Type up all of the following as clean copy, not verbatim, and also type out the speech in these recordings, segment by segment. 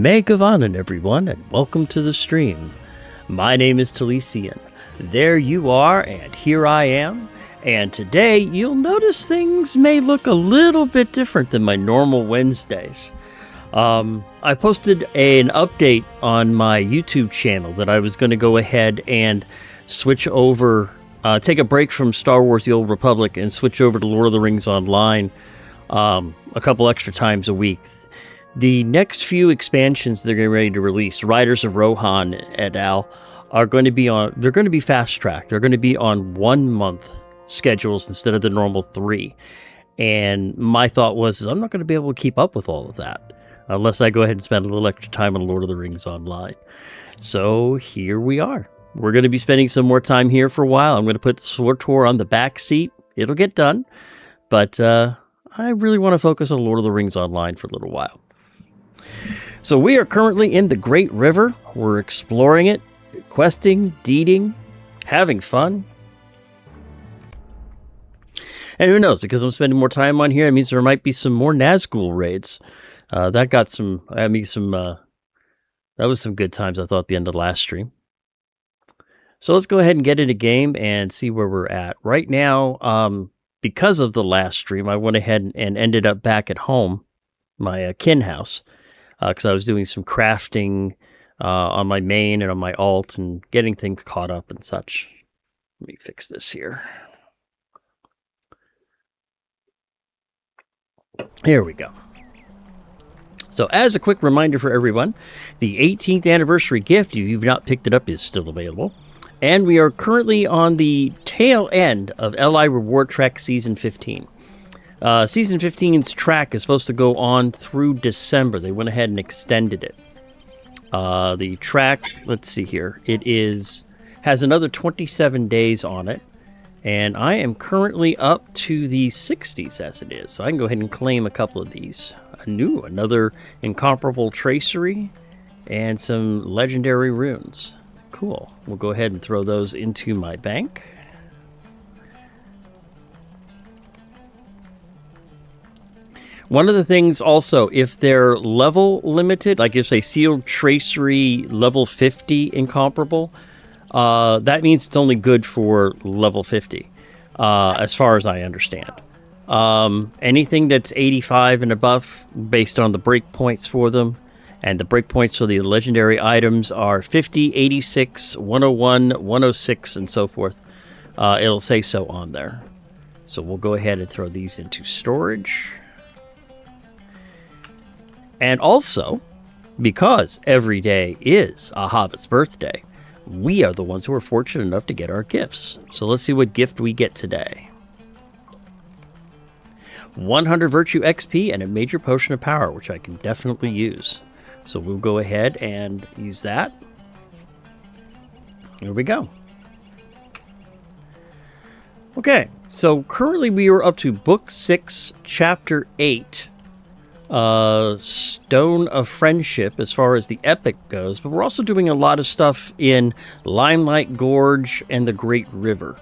Megavanan, everyone, and welcome to the stream. My name is Talisian. There you are, and here I am. And today, you'll notice things may look a little bit different than my normal Wednesdays. I posted an update on my YouTube channel that I was going to go ahead and switch over, take a break from Star Wars The Old Republic and switch over to Lord of the Rings Online a couple extra times a week. The next few expansions they're getting ready to release, Riders of Rohan et al., are going to be they're going to be fast-tracked. They're going to be on 1 month schedules instead of the normal 3. And my thought was, I'm not going to be able to keep up with all of that unless I go ahead and spend a little extra time on Lord of the Rings Online. So here we are. We're going to be spending some more time here for a while. I'm going to put SWTOR on the back seat. It'll get done. But I really want to focus on Lord of the Rings Online for a little while. So we are currently in the Great River. We're exploring it, questing, deeding, having fun. And who knows, because I'm spending more time on here, it means there might be some more Nazgul raids. That was some good times, I thought, at the end of the last stream. So let's go ahead and get into game and see where we're at. Right now, because of the last stream, I went ahead and ended up back at home, my kin house, because I was doing some crafting on my main and on my alt and getting things caught up and such. Let me fix this here. Here we go. So as a quick reminder for everyone, the 18th anniversary gift, if you've not picked it up, is still available. And we are currently on the tail end of LI Reward Track Season 15. Season 15's track is supposed to go on through December. They went ahead and extended it. The track, let's see here, has another 27 days on it. And I am currently up to the 60s as it is. So I can go ahead and claim a couple of these. Another incomparable tracery and some legendary runes. Cool. We'll go ahead and throw those into my bank. One of the things also, if they're level limited, like if say sealed tracery level 50 incomparable, that means it's only good for level 50, as far as I understand. Anything that's 85 and above, based on the breakpoints for them, and the breakpoints for the legendary items are 50, 86, 101, 106, and so forth. It'll say so on there. So we'll go ahead and throw these into storage. And also, because every day is a Hobbit's birthday, we are the ones who are fortunate enough to get our gifts. So let's see what gift we get today. 100 Virtue XP and a Major Potion of Power, which I can definitely use. So we'll go ahead and use that. There we go. Okay, so currently we are up to Book 6, Chapter 8. Stone of Friendship as far as the epic goes, but we're also doing a lot of stuff in Limelight Gorge and the Great River.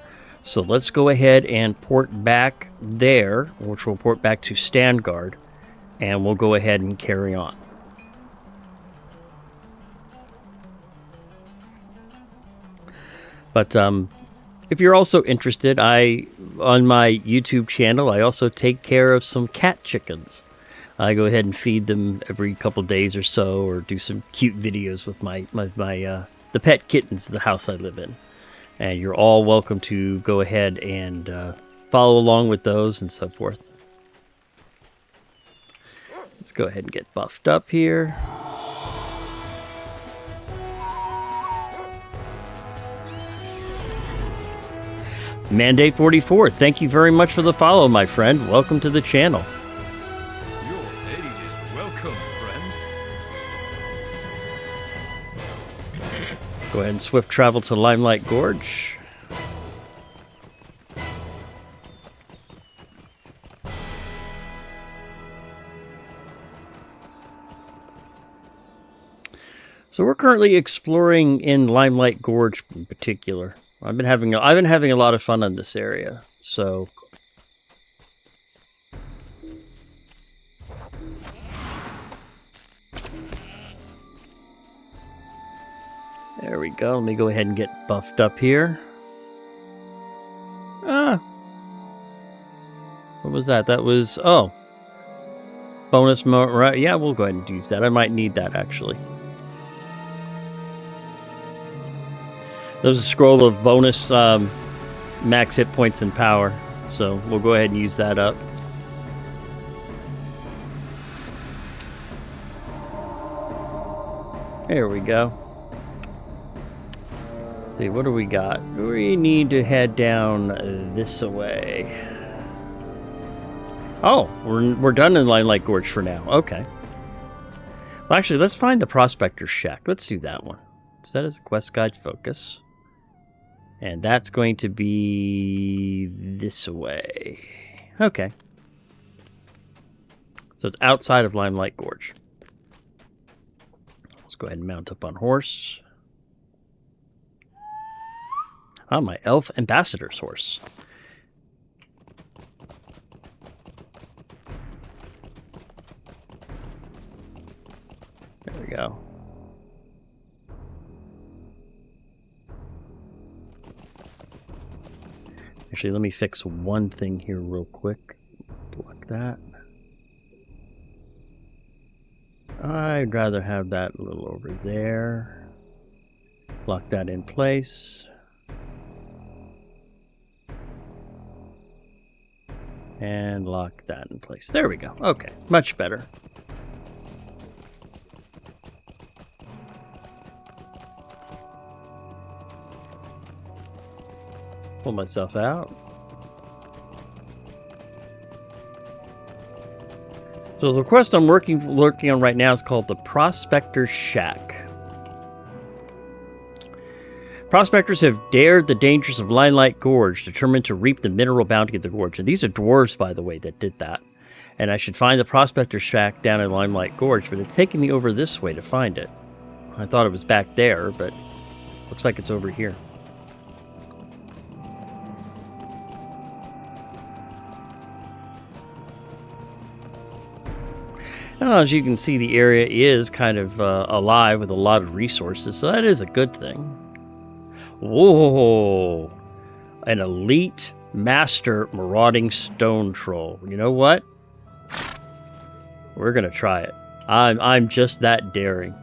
So let's go ahead and port back there, which will port back to Standgard, and we'll go ahead and carry on. But if you're also interested, on my YouTube channel, I also take care of some cat chickens. I go ahead and feed them every couple days or so, or do some cute videos with the pet kittens of the house I live in. And you're all welcome to go ahead and follow along with those and so forth. Let's go ahead and get buffed up here. Mandate 44, thank you very much for the follow, my friend. Welcome to the channel. Go ahead and swift travel to Limelight Gorge. So we're currently exploring in Limelight Gorge in particular. I've been having a lot of fun in this area. So There we go. Let me go ahead and get buffed up here. Ah. What was that? That was... Oh. Bonus mode. Right. Yeah, we'll go ahead and use that. I might need that, actually. There's a scroll of bonus max hit points and power. So we'll go ahead and use that up. There we go. Let's see, what do we got? We need to head down this way. Oh, we're done in Limelight Gorge for now. Okay. Well, actually, let's find the prospector's shack. Let's do that one. Set as a quest guide focus. And that's going to be this way. Okay. So it's outside of Limelight Gorge. Let's go ahead and mount up on horse. Oh, my elf ambassador's horse. There we go. Actually, let me fix one thing here real quick. Block that. I'd rather have that a little over there. Lock that in place. And lock that in place. There we go. Okay, much better. Pull myself out. So the quest I'm working on right now is called the Prospector's Shack. Prospectors have dared the dangers of Limelight Gorge, determined to reap the mineral bounty of the gorge. And these are dwarves, by the way, that did that. And I should find the Prospector's Shack down in Limelight Gorge, but it's taking me over this way to find it. I thought it was back there, but looks like it's over here. Now, as you can see, the area is kind of alive with a lot of resources, so that is a good thing. Whoa! An elite master marauding stone troll. You know what? We're gonna try it. I'm just that daring.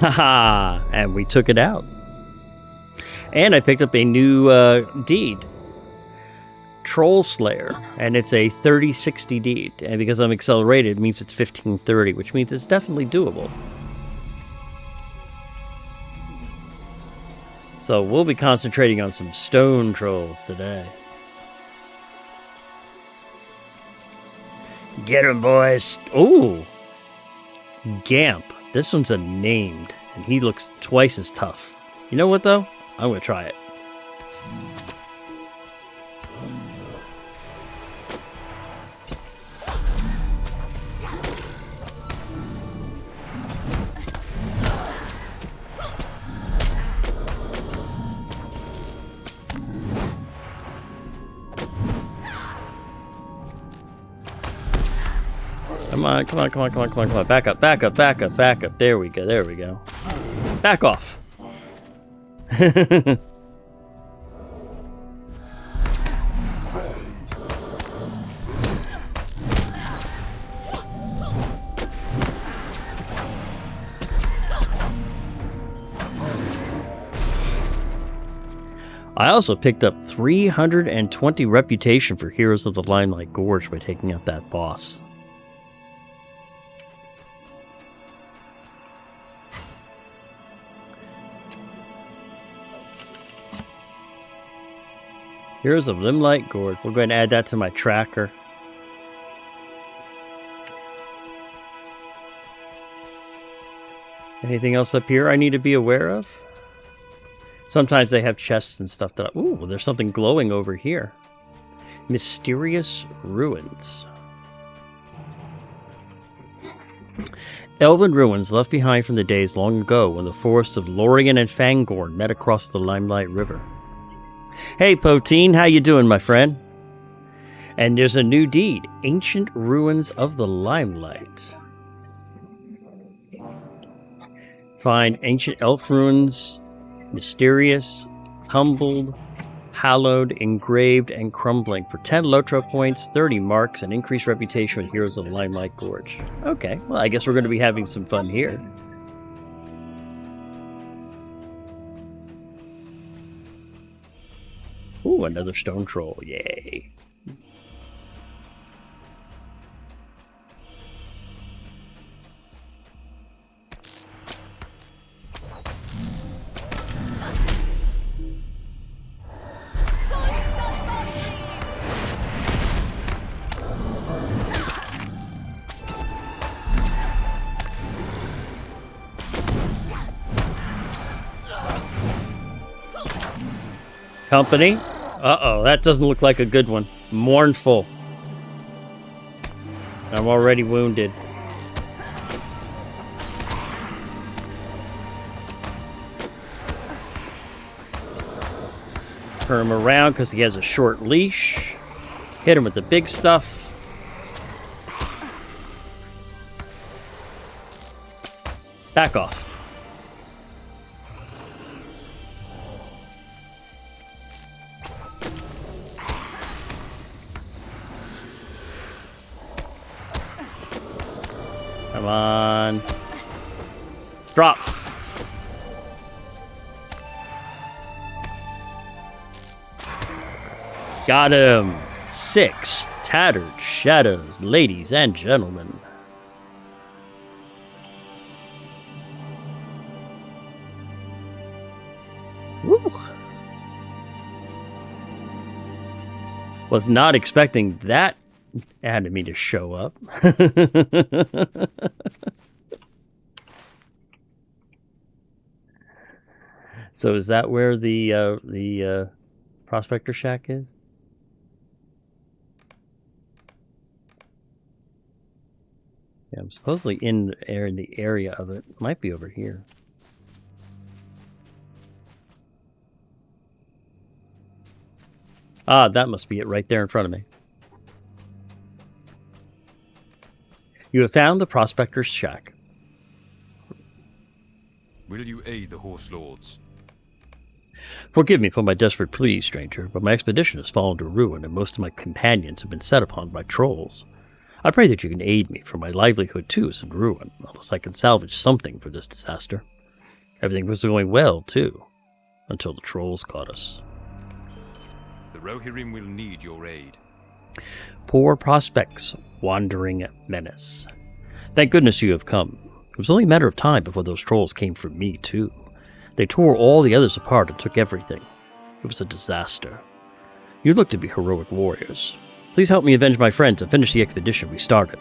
Haha! And we took it out. And I picked up a new deed. Troll Slayer. And it's a 3060 deed. And because I'm accelerated, it means it's 1530, which means it's definitely doable. So we'll be concentrating on some stone trolls today. Get 'em, boys! Ooh! Gamp. This one's a named, and he looks twice as tough. You know what, though? I'm going to try it. Come on, come on, come on, come on, come on, come on. Back up, back up, back up, back up. There we go, there we go. Back off. I also picked up 320 reputation for Heroes of the Limelight Gorge by taking out that boss. Heroes of Limelight Gorge. We're going to add that to my tracker. Anything else up here I need to be aware of? Sometimes they have chests and stuff that... Ooh, there's something glowing over here. Mysterious Ruins. Elven ruins left behind from the days long ago when the forests of Lorien and Fangorn met across the Limelight River. Hey, Poteen, how you doing, my friend? And there's a new deed, Ancient Ruins of the Limelight. Find ancient elf ruins, mysterious, tumbled, hallowed, engraved, and crumbling. For 10 LOTRO points, 30 marks, and increased reputation with heroes of Limelight Gorge. Okay, well, I guess we're going to be having some fun here. Ooh, another stone troll. Yay. Company? Uh-oh, that doesn't look like a good one. Mournful. I'm already wounded. Turn him around because he has a short leash. Hit him with the big stuff. Back off. Come on. Drop. Got him. 6 tattered shadows, ladies and gentlemen. Woo. Was not expecting that enemy to show up. So is that where the prospector shack is? Yeah, I'm supposedly in the area of it. Might be over here. Ah, that must be it right there in front of me. You have found the prospector's shack. Will you aid the horse lords? Forgive me for my desperate plea, stranger, but my expedition has fallen to ruin and most of my companions have been set upon by trolls. I pray that you can aid me, for my livelihood too is in ruin, unless I can salvage something for this disaster. Everything was going well, too, until the trolls caught us. The Rohirrim will need your aid. Poor prospects, wandering menace. Thank goodness you have come. It was only a matter of time before those trolls came for me, too. They tore all the others apart and took everything. It was a disaster. You look to be heroic warriors. Please help me avenge my friends and finish the expedition we started.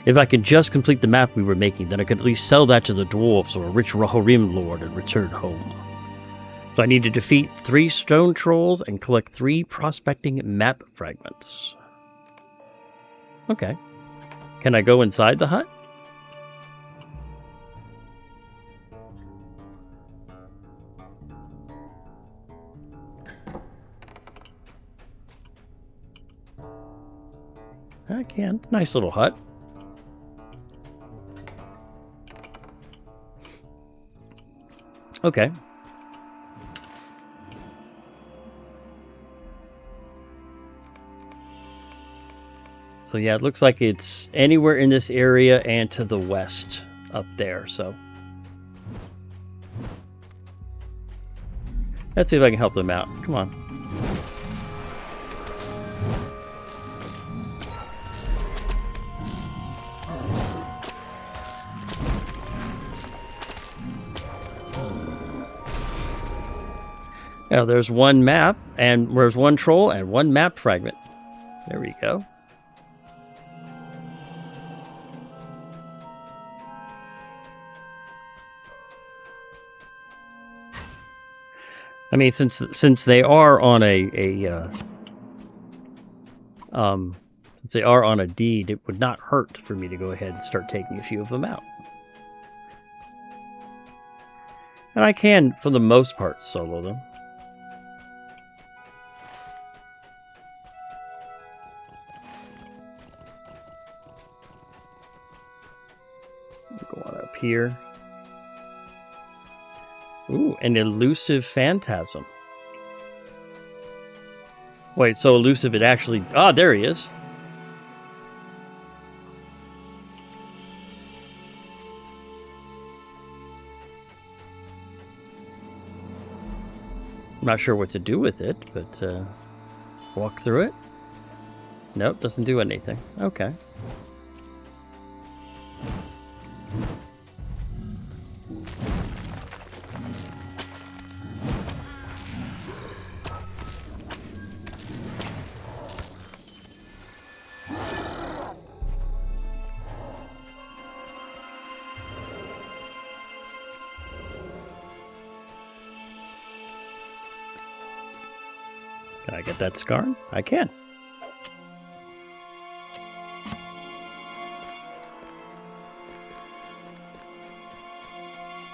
If I can just complete the map we were making, then I could at least sell that to the dwarves or a rich Rohirrim lord and return home. So I need to defeat 3 stone trolls and collect 3 prospecting map fragments. Okay. Can I go inside the hut? I can. Nice little hut. Okay. So yeah, it looks like it's anywhere in this area and to the west up there, so. Let's see if I can help them out. Come on. Now there's one map, and there's one troll and one map fragment. There we go. I mean, since they are on since they are on a deed, it would not hurt for me to go ahead and start taking a few of them out. And I can, for the most part, solo them. Go on up here. Ooh, an elusive phantasm. Wait, so elusive it actually... Ah, there he is. I'm not sure what to do with it, but walk through it. Nope, doesn't do anything. Okay. Can I get that scar? I can.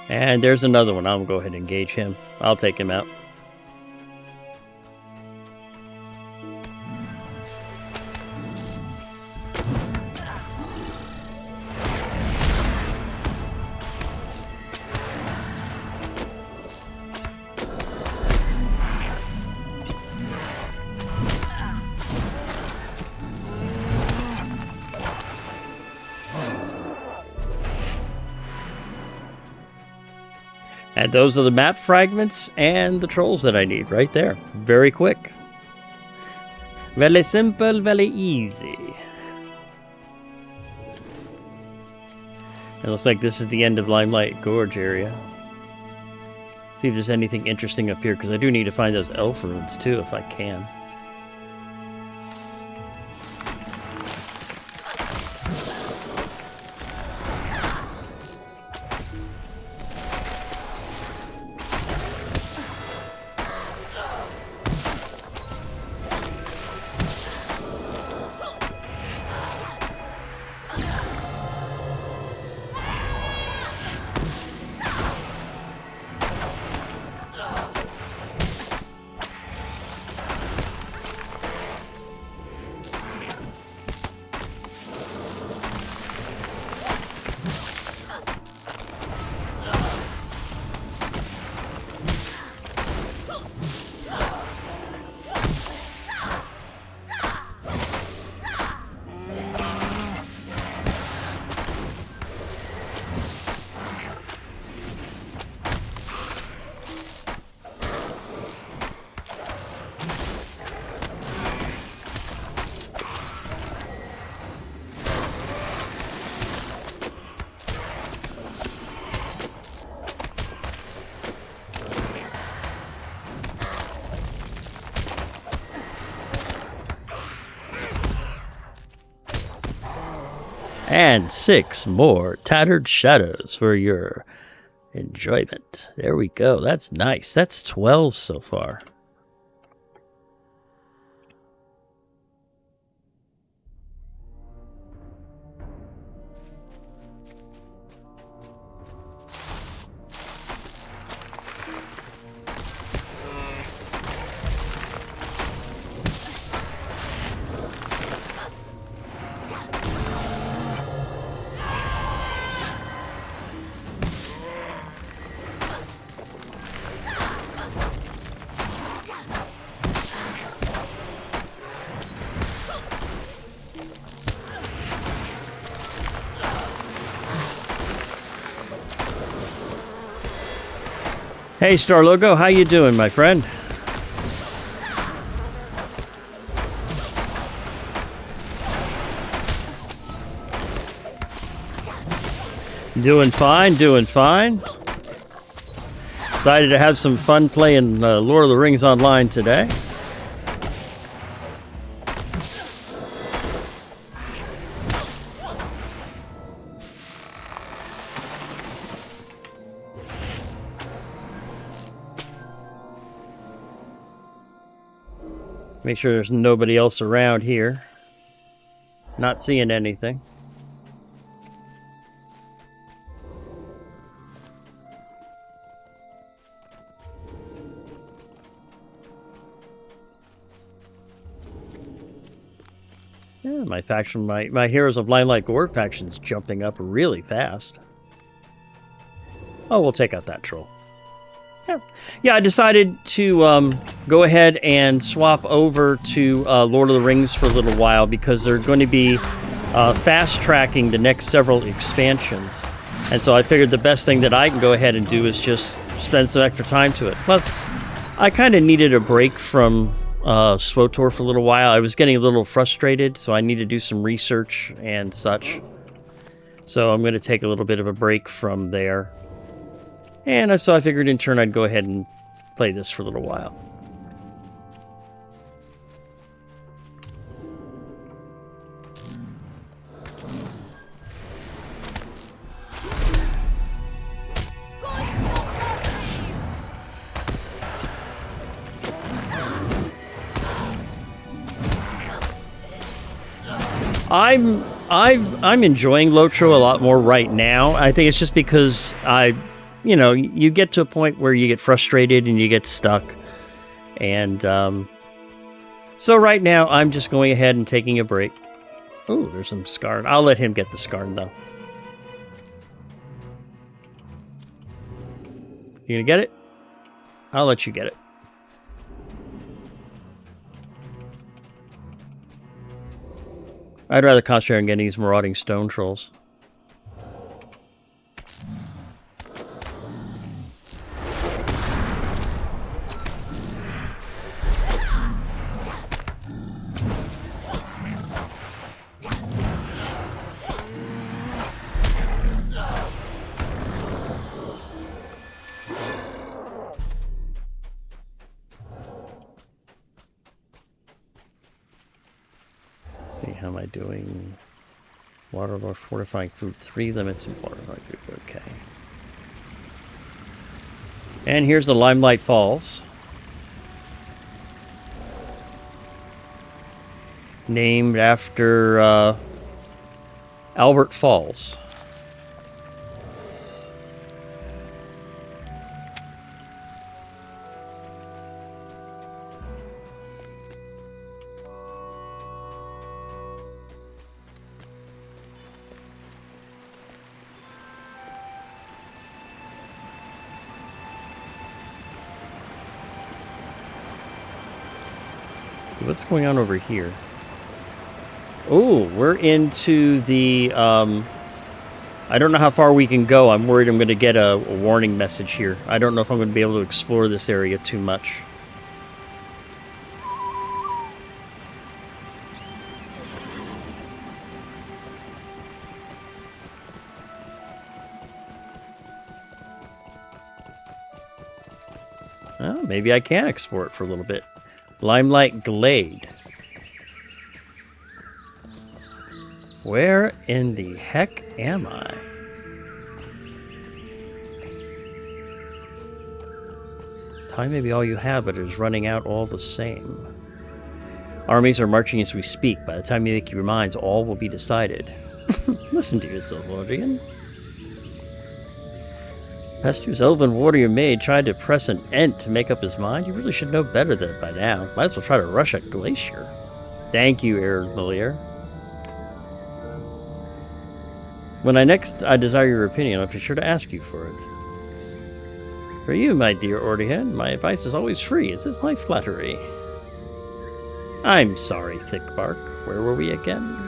And there's another one. I'll go ahead and engage him. I'll take him out. And those are the map fragments and the trolls that I need right there. Very quick. Very simple, very easy. It looks like this is the end of Limelight Gorge area. See if there's anything interesting up here, because I do need to find those elf runes too, if I can. And 6 more tattered shadows for your enjoyment. There we go. That's nice. That's 12 so far. Hey, Star Logo, how you doing, my friend? Doing fine, doing fine. Excited to have some fun playing Lord of the Rings Online today. Make sure there's nobody else around here. Not seeing anything. Yeah, my faction, my Heroes of Limelight Gorge faction's jumping up really fast. Oh, we'll take out that troll. Yeah, I decided to go ahead and swap over to Lord of the Rings for a little while because they're going to be fast-tracking the next several expansions. And so I figured the best thing that I can go ahead and do is just spend some extra time to it. Plus, I kind of needed a break from SWTOR for a little while. I was getting a little frustrated, so I need to do some research and such. So I'm going to take a little bit of a break from there. And so I figured in turn I'd go ahead and play this for a little while. I'm enjoying LOTRO a lot more right now. I think it's just because you get to a point where you get frustrated and you get stuck. And so right now I'm just going ahead and taking a break. Oh, there's some Scarn. I'll let him get the Scarn though. You gonna get it? I'll let you get it. I'd rather concentrate on getting these marauding stone trolls. See, how am I doing? Water or fortifying food, 3 limits of fortifying food, okay. And here's the Limelight Falls. Named after Albert Falls. What's going on over here? Oh, we're into the, I don't know how far we can go. I'm worried I'm going to get a warning message here. I don't know if I'm going to be able to explore this area too much. Well, maybe I can explore it for a little bit. Limelight Glade. Where in the heck am I? Time may be all you have, but it is running out all the same. Armies are marching as we speak. By the time you make your minds, all will be decided. Listen to yourself, Lordian. Pestu's elven warrior maid tried to press an Ent to make up his mind. You really should know better than by now. Might as well try to rush a glacier. Thank you, Ermalier. When I desire your opinion, I'll be sure to ask you for it. For you, my dear Ordihan, my advice is always free. Is this my flattery? I'm sorry, Thickbark. Where were we again?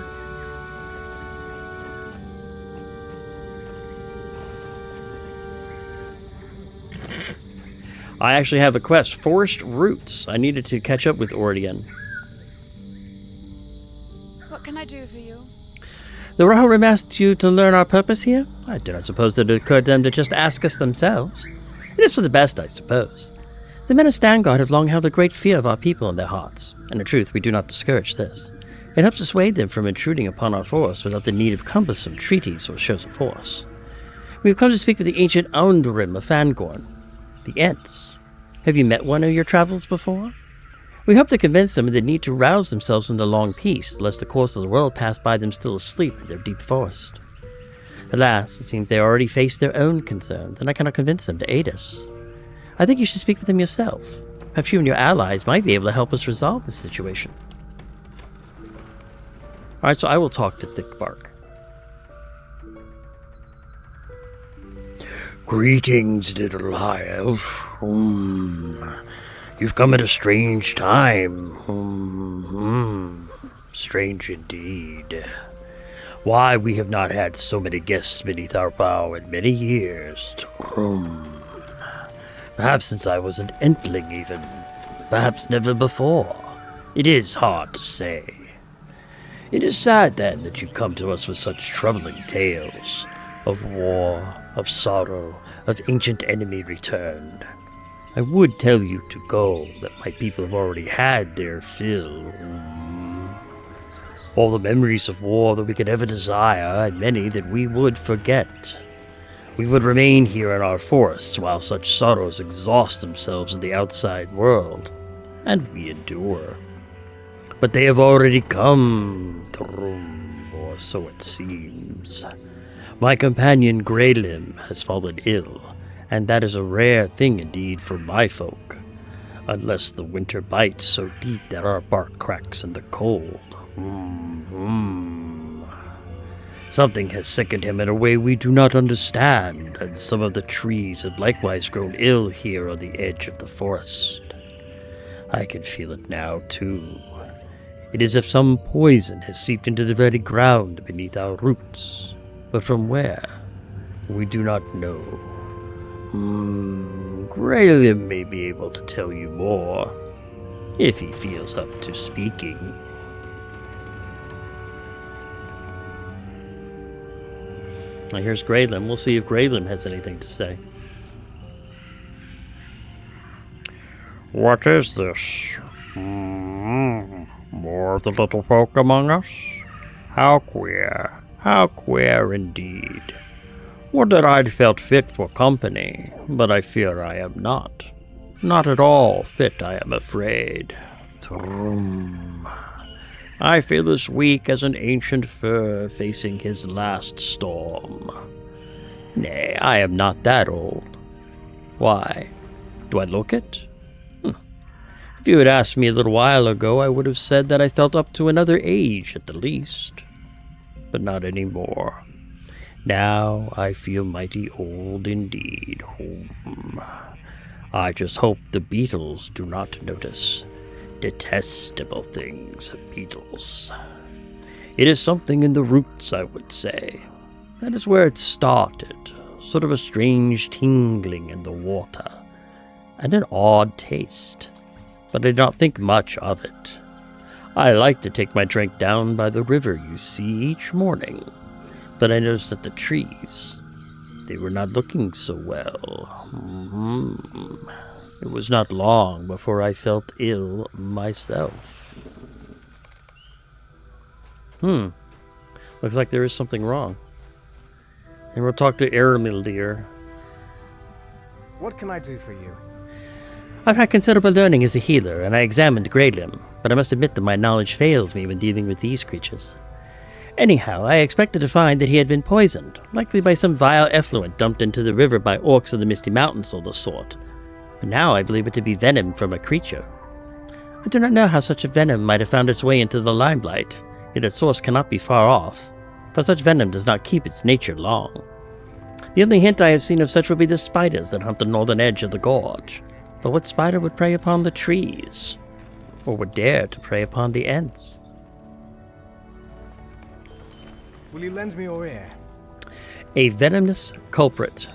I actually have a quest, Forest Roots. I needed to catch up with Ordian. What can I do for you? The Rohirrim asked you to learn our purpose here? I do not suppose that it occurred to them to just ask us themselves. It is for the best, I suppose. The men of Stangard have long held a great fear of our people in their hearts, and in truth, we do not discourage this. It helps dissuade them from intruding upon our forest without the need of cumbersome treaties or shows of force. We have come to speak with the ancient Aundarim of Fangorn. The Ents. Have you met one of your travels before? We hope to convince them of the need to rouse themselves from the long peace, lest the course of the world pass by them still asleep in their deep forest. Alas, it seems they already face their own concerns, and I cannot convince them to aid us. I think you should speak with them yourself. Perhaps you and your allies might be able to help us resolve this situation. Alright, so I will talk to Thickbark. Greetings, little high elf. You've come at a strange time. Strange indeed. Why, we have not had so many guests beneath our bow in many years. Perhaps since I was an entling even. Perhaps never before. It is hard to say. It is sad, then, that you come to us with such troubling tales of war, of sorrow, of ancient enemy returned. I would tell you to go, that my people have already had their fill. All the memories of war that we could ever desire, and many that we would forget. We would remain here in our forests while such sorrows exhaust themselves in the outside world, and we endure. But they have already come, or so it seems. My companion Greylim has fallen ill, and that is a rare thing indeed for my folk, unless the winter bites so deep that our bark cracks in the cold. Something has sickened him in a way we do not understand, and some of the trees have likewise grown ill here on the edge of the forest. I can feel it now, too. It is as if some poison has seeped into the very ground beneath our roots. But from where? We do not know. Graylim may be able to tell you more, if he feels up to speaking. Now here's Graylim. We'll see if Graylim has anything to say. What is this? More of the little folk among us? How queer indeed. Would that I'd felt fit for company, but I fear I am not. Not at all fit, I am afraid. I feel as weak as an ancient fir facing his last storm. Nay, I am not that old. Why? Do I look it? If you had asked me a little while ago, I would have said that I felt up to another age at the least. But not anymore. Now I feel mighty old indeed. I just hope the beetles do not notice. Detestable things, beetles. It is something in the roots, I would say. That is where it started. Sort of a strange tingling in the water. And an odd taste. But I did not think much of it. I like to take my drink down by the river you see each morning, but I noticed that the trees, they were not looking so well. It was not long before I felt ill myself. Looks like there is something wrong. And we'll talk to Ermildir. What can I do for you? I've had considerable learning as a healer, and I examined Greylim, but I must admit that my knowledge fails me when dealing with these creatures. Anyhow, I expected to find that he had been poisoned, likely by some vile effluent dumped into the river by orcs of the Misty Mountains or the sort. But now I believe it to be venom from a creature. I do not know how such a venom might have found its way into the limelight, yet its source cannot be far off, for such venom does not keep its nature long. The only hint I have seen of such would be the spiders that hunt the northern edge of the gorge. But what spider would prey upon the trees? Or would dare to prey upon the ants? Will you lend me your ear? A venomous culprit.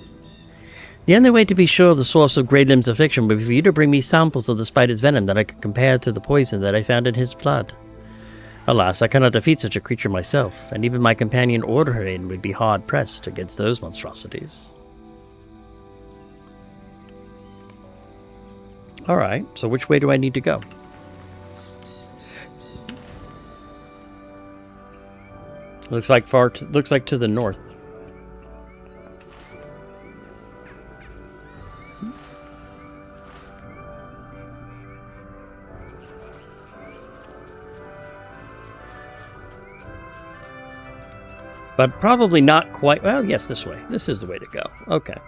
The only way to be sure of the source of Greylim's affliction would be for you to bring me samples of the spider's venom that I could compare to the poison that I found in his blood. Alas, I cannot defeat such a creature myself, and even my companion Orderhain would be hard-pressed against those monstrosities. Alright, so which way do I need to go? Looks like to the north. But probably not quite. Well, yes, this way. This is the way to go. Okay.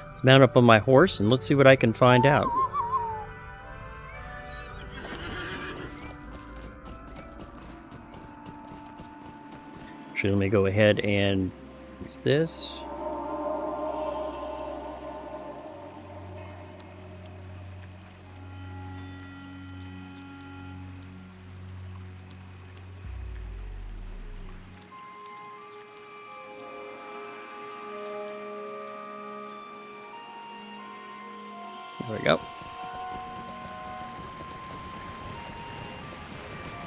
Let's mount up on my horse and let's see what I can find out. Actually, let me go ahead and use this. There we go.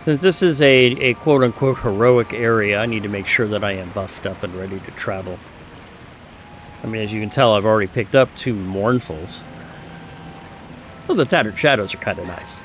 Since this is a quote-unquote heroic area, I need to make sure that I am buffed up and ready to travel. I mean, as you can tell, I've already picked up 2 Mournfuls. Well, the Tattered Shadows are kind of nice.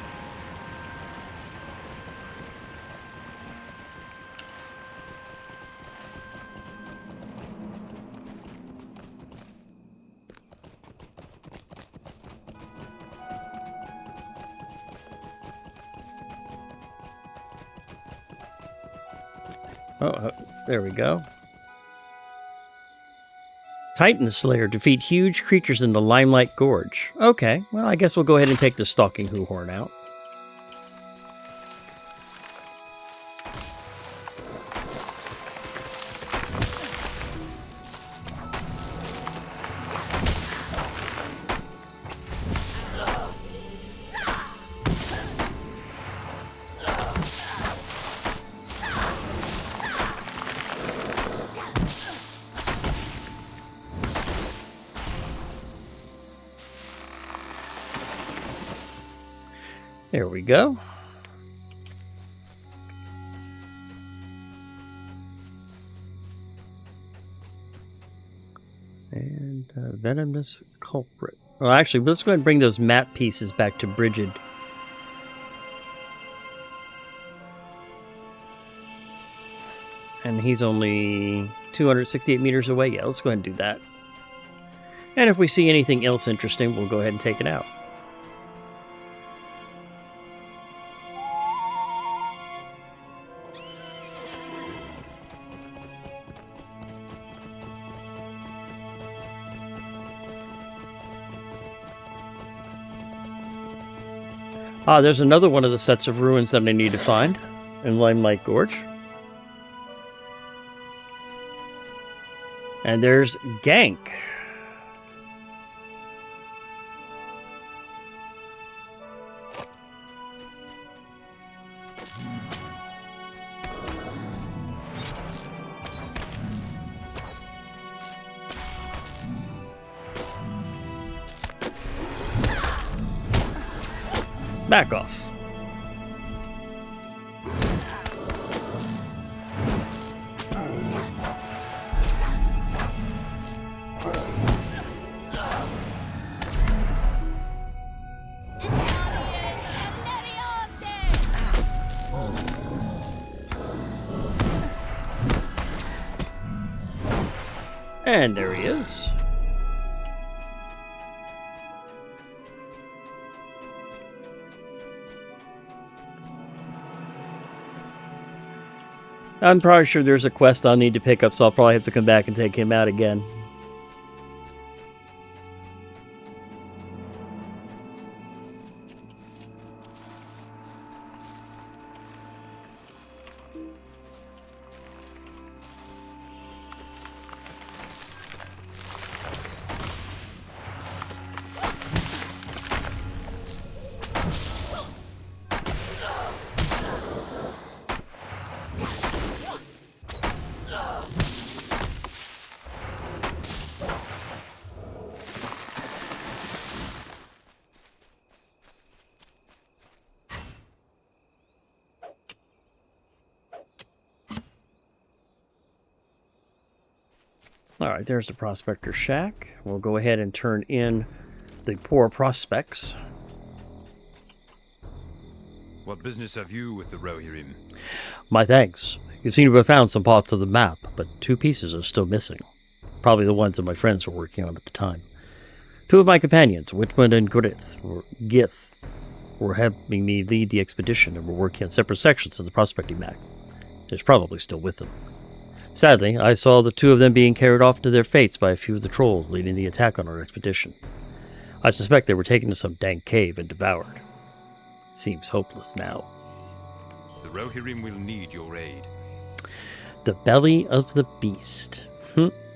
Oh, there we go. Titan Slayer. Defeat huge creatures in the Limelight Gorge. Okay, well, I guess we'll go ahead and take the Stalking Hoohorn out. There we go. And Venomous Culprit. Well, actually, let's go ahead and bring those map pieces back to Brigid. And he's only 268 meters away. Yeah, let's go ahead and do that. And if we see anything else interesting, we'll go ahead and take it out. Ah, there's another one of the sets of ruins that I need to find in Limelight Gorge. And there's Gank. Back off. And there he is. I'm probably sure there's a quest I'll need to pick up, so I'll probably have to come back and take him out again. Alright, there's the Prospector Shack. We'll go ahead and turn in the poor prospects. What business have you with the Rohirrim? My thanks. You seem to have found some parts of the map, but 2 pieces are still missing. Probably the ones that my friends were working on at the time. 2 of my companions, Whitman and Gith, were helping me lead the expedition and were working on separate sections of the prospecting map. They're probably still with them. Sadly, I saw the 2 of them being carried off to their fates by a few of the trolls leading the attack on our expedition. I suspect they were taken to some dank cave and devoured. It seems hopeless now. The Rohirrim will need your aid. The belly of the beast.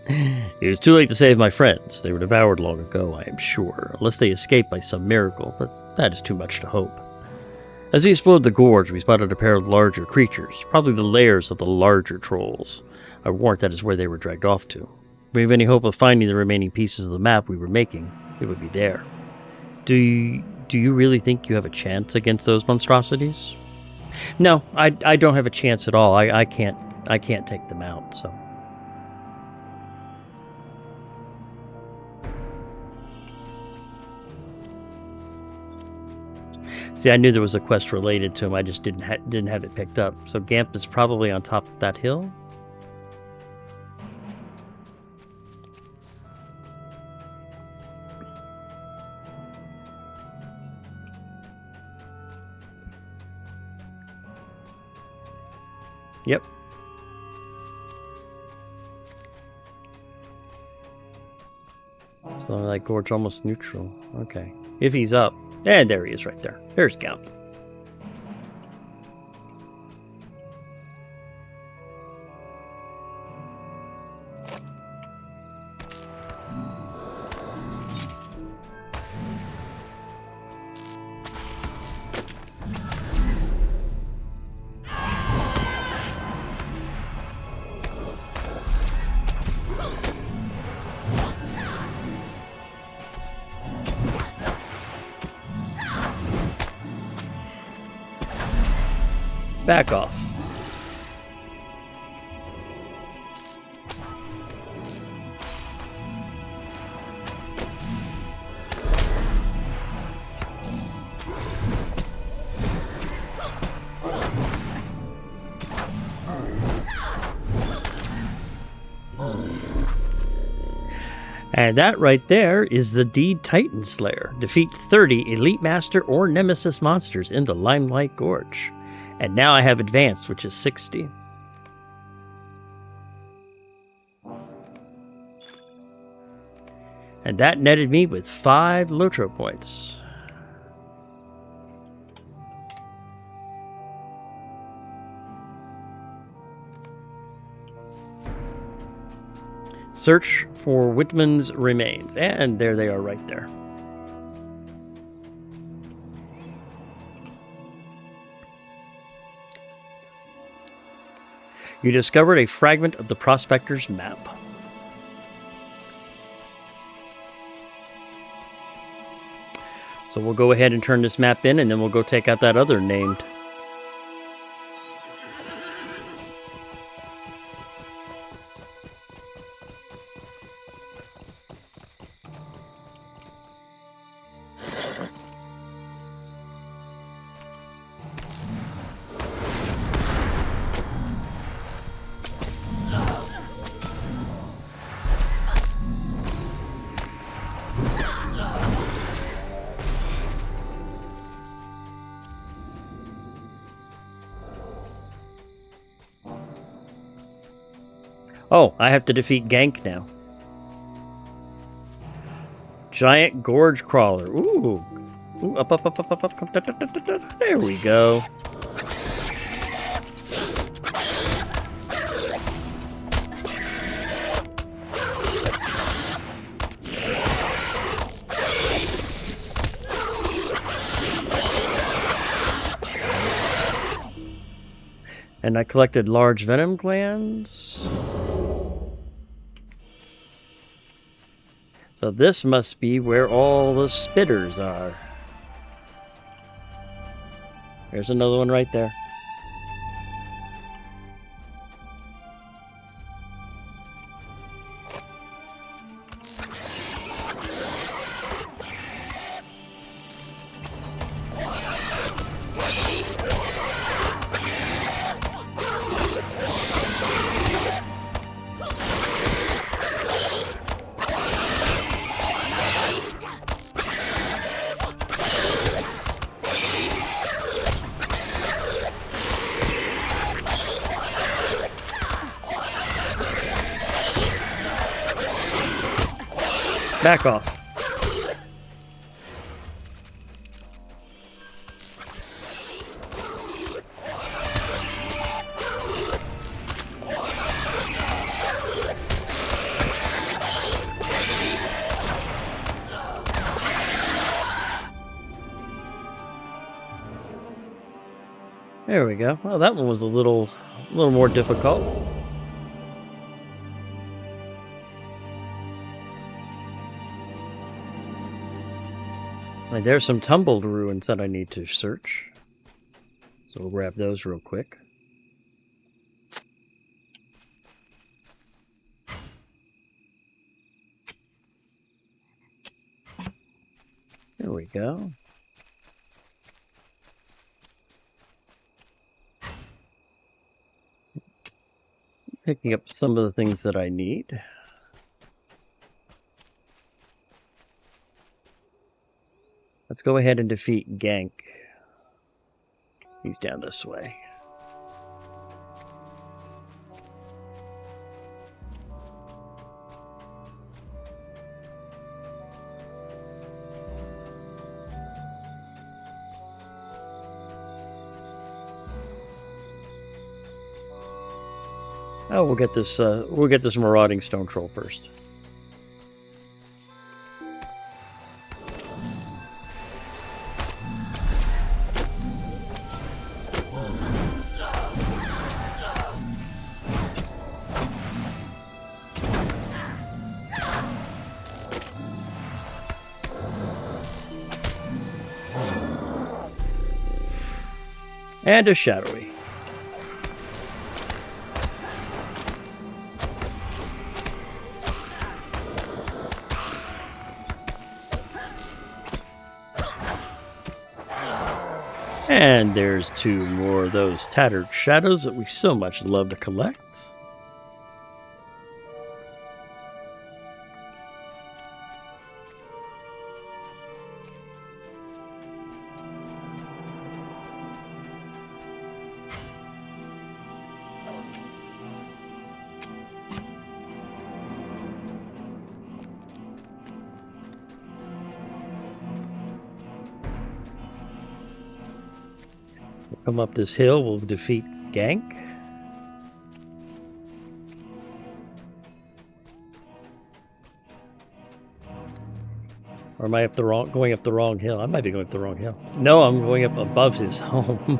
It was too late to save my friends. They were devoured long ago, I am sure, unless they escaped by some miracle, but that is too much to hope. As we explored the gorge, we spotted a pair of larger creatures, probably the lairs of the larger trolls. I warrant that is where they were dragged off to. If we have any hope of finding the remaining pieces of the map we were making, it would be there. Do you really think you have a chance against those monstrosities? No, I don't have a chance at all. I can't take them out, so. See, I knew there was a quest related to him. I just didn't have it picked up. So Gamp is probably on top of that hill. Yep. So Limelight Gorge almost neutral. Okay. If he's up. And there he is right there. There's Gamp. Back off. And that right there is the Deed Titan Slayer. Defeat 30 Elite Master or Nemesis monsters in the Limelight Gorge. And now I have Advanced, which is 60. And that netted me with 5 LOTRO points. Search for Whitman's remains. And there they are right there. You discovered a fragment of the prospectors' map. So we'll go ahead and turn this map in, and then we'll go take out that other named. Oh, I have to defeat Gank now. Giant Gorge Crawler. Ooh. Ooh, up. There we go. And I collected large venom glands. So this must be where all the spitters are. There's another one right there. Back off. There we go. Well, that one was a little more difficult. Right, there's some tumbled ruins that I need to search. So we'll grab those real quick. There we go. Picking up some of the things that I need. Let's go ahead and defeat Gank. He's down this way. Oh, we'll get this marauding stone troll first. And a shadowy. And there's two more of those tattered shadows that we so much love to collect. Come up this hill, we'll defeat Gank. Or am I going up the wrong hill? I might be going up the wrong hill. No, I'm going up above his home.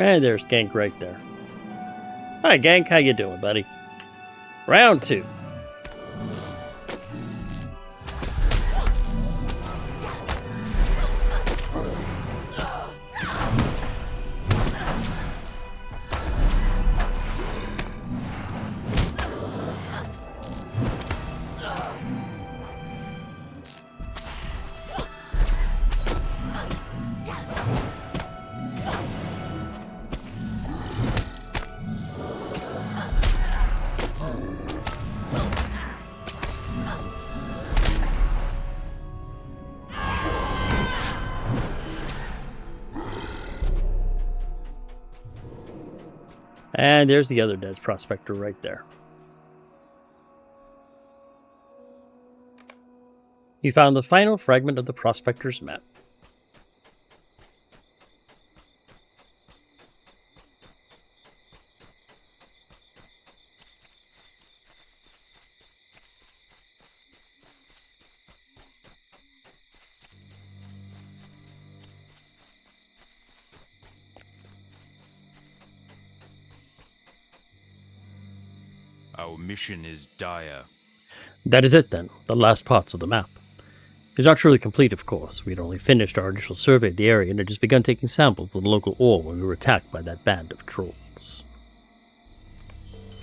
And there's Gank right there. Hi, Gank. How you doing, buddy? Round 2. And there's the other dead prospector right there. You found the final fragment of the prospector's map. Our mission is dire. That is it then, the last parts of the map. It's not truly complete, of course. We had only finished our initial survey of the area and had just begun taking samples of the local ore when we were attacked by that band of trolls.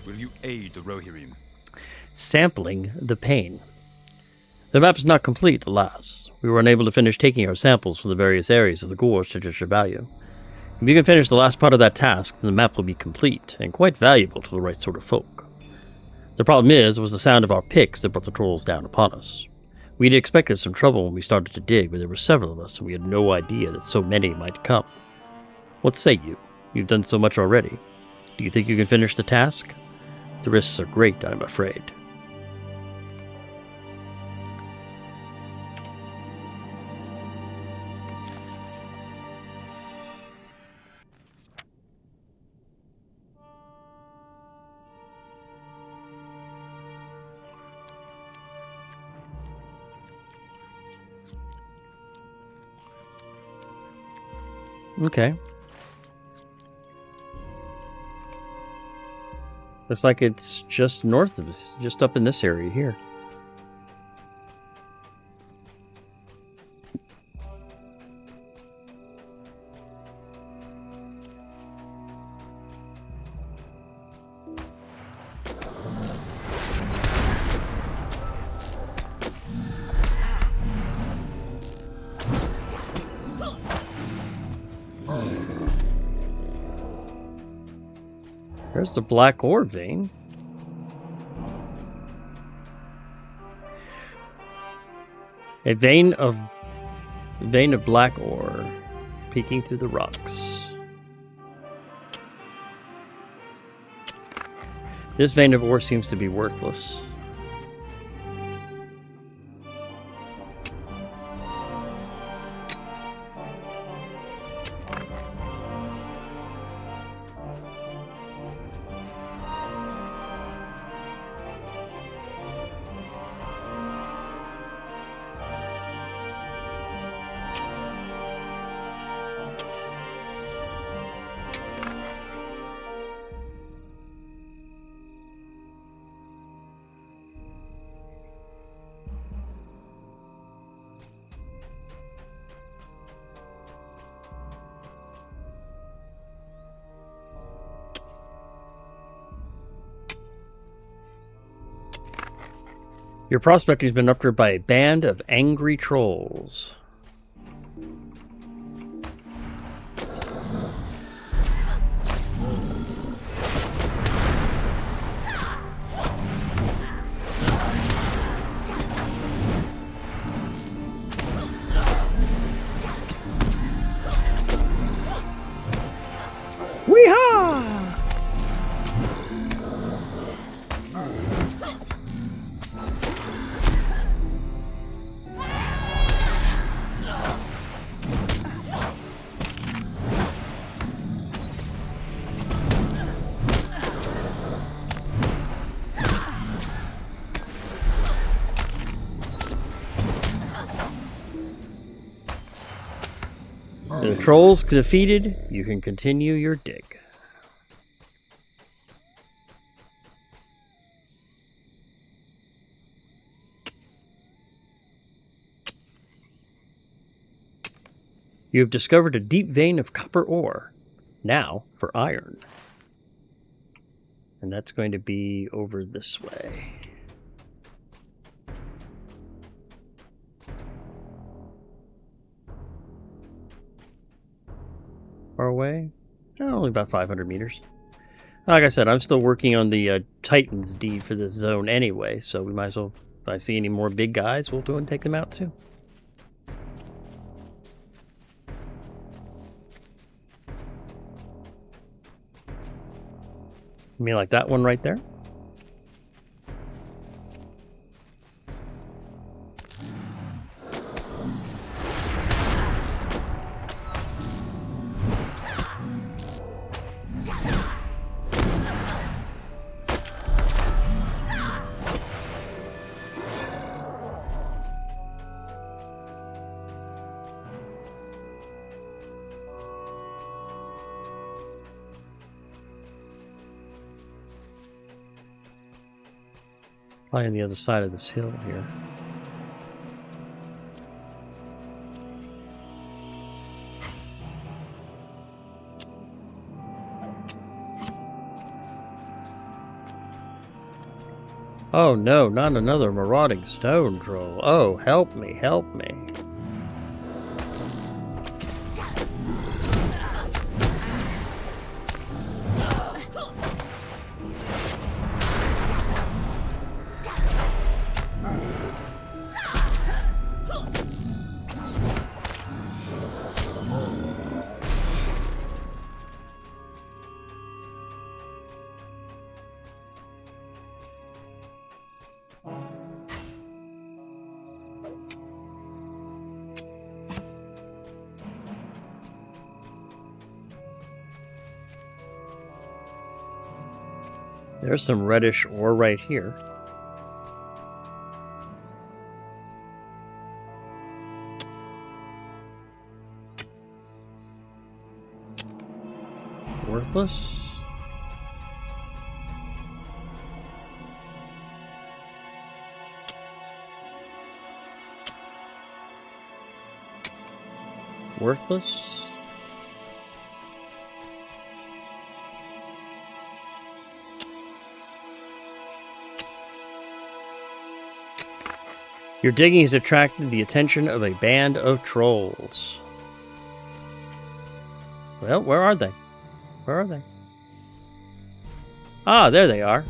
Will you aid the Rohirrim? Sampling the pain. The map is not complete, alas. We were unable to finish taking our samples from the various areas of the gorge to judge their value. If you can finish the last part of that task, then the map will be complete, and quite valuable to the right sort of folk. The problem is, it was the sound of our picks that brought the trolls down upon us. We'd expected some trouble when we started to dig, but there were several of us, and we had no idea that so many might come. What say you? You've done so much already. Do you think you can finish the task? The risks are great, I'm afraid. Okay. Looks like it's just north of us, just up in this area here. There's the black ore vein. A vein of black ore peeking through the rocks. This vein of ore seems to be worthless. Your prospecting has been upgraded by a band of angry trolls. Weehaw! The trolls defeated, you can continue your dig. You have discovered a deep vein of copper ore. Now for iron. And that's going to be over this way. Far away? Only about 500 meters. Like I said, I'm still working on the Titans deed for this zone anyway, so we might as well, if I see any more big guys, we'll go and take them out too. You mean like that one right there? Probably on the other side of this hill here. Oh no, not another marauding stone troll. Oh, help me, help me. There's some reddish ore right here. Worthless? Worthless? Your digging has attracted the attention of a band of trolls. Well, where are they? Where are they? Ah, there they are.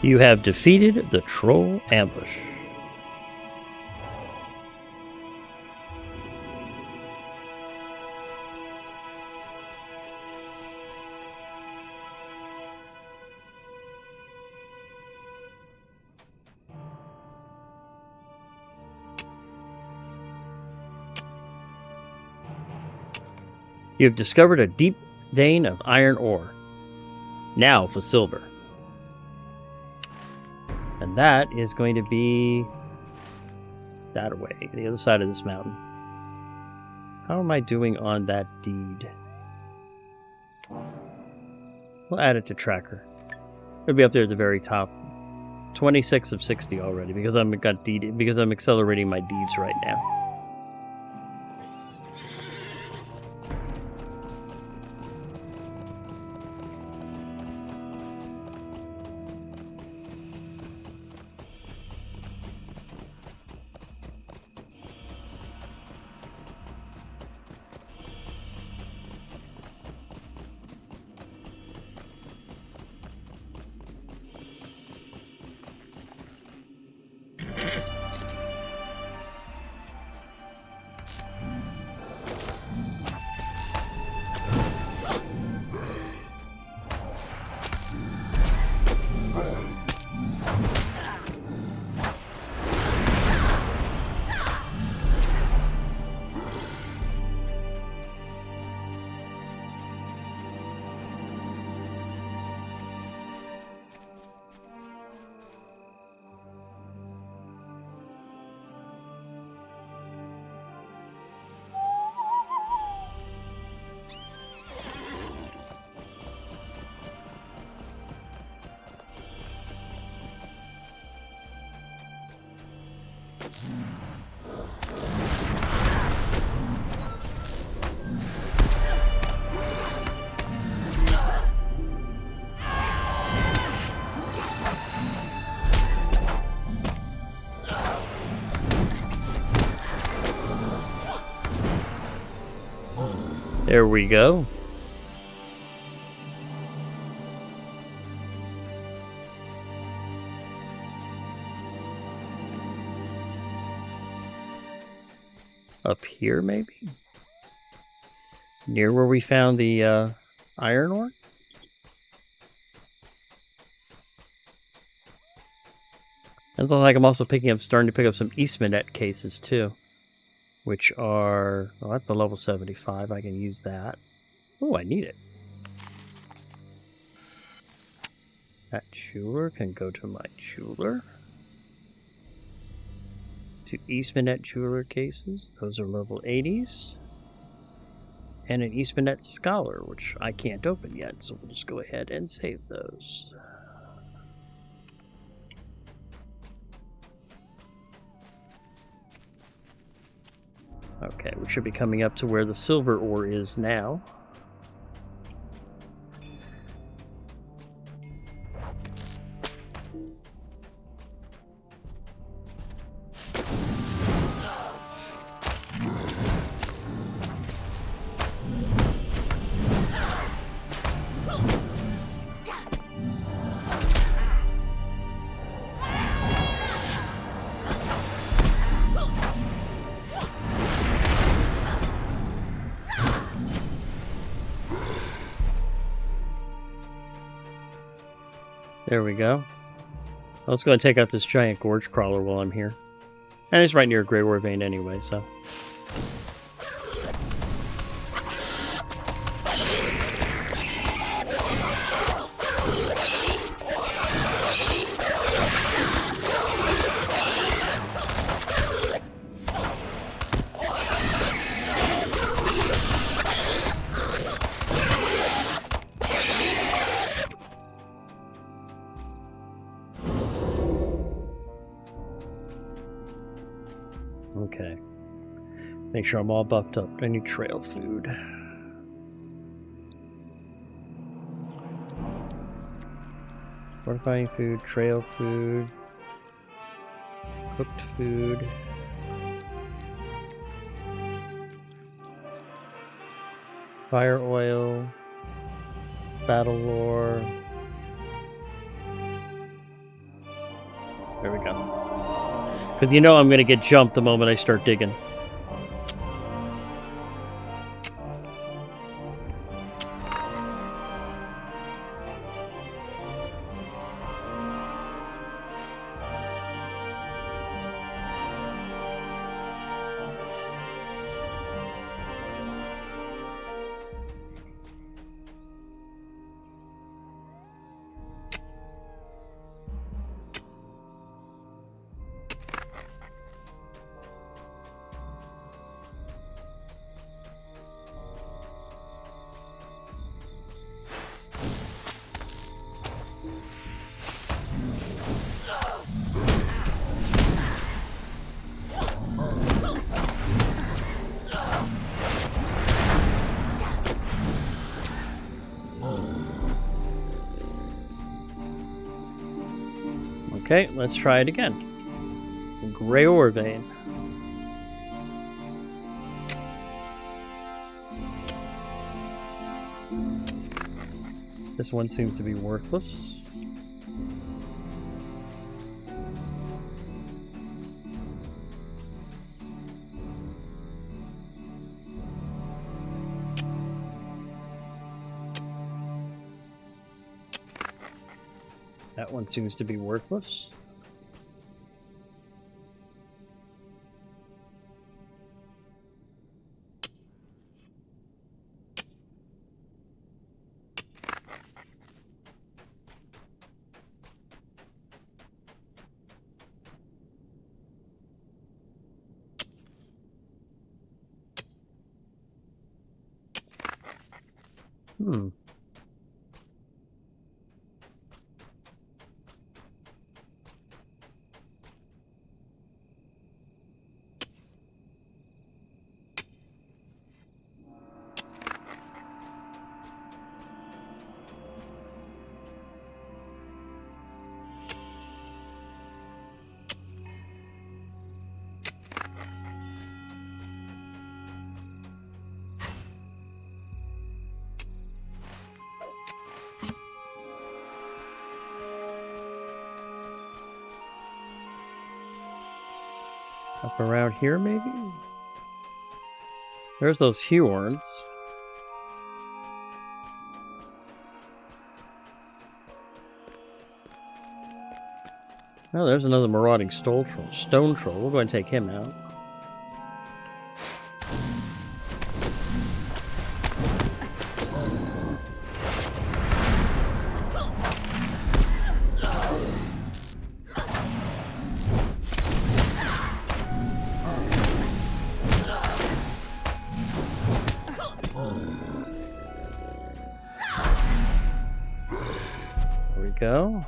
You have defeated the troll ambush. You have discovered a deep vein of iron ore. Now for silver. And that is going to be that way, the other side of this mountain. How am I doing on that deed? We'll add it to tracker. It'll be up there at the very top. 26 of 60 already because I'm accelerating my deeds right now. There we go. Up here, maybe? Near where we found the iron ore? Sounds like I'm also starting to pick up some Eastmanet cases too, which are, well, that's a level 75. I can use that. Oh, I need it. That jeweler can go to my jeweler. 2 Eastmanet jeweler cases. Those are level 80s. And an Eastmanet scholar, which I can't open yet, so we'll just go ahead and save those. Okay, we should be coming up to where the silver ore is now. There we go. I was going to take out this giant gorge crawler while I'm here. And it's right near a Grey Ore vein anyway, so... Okay. Make sure I'm all buffed up. I need trail food. Fortifying food, trail food, cooked food. Fire oil, battle lore. There we go. Because you know I'm going to get jumped the moment I start digging. Okay, let's try it again. Grey Ore vein. This one seems to be worthless. That one seems to be worthless. Up around here, maybe? There's those horns. Oh, there's another marauding stone troll. We'll go ahead and take him out. There we go.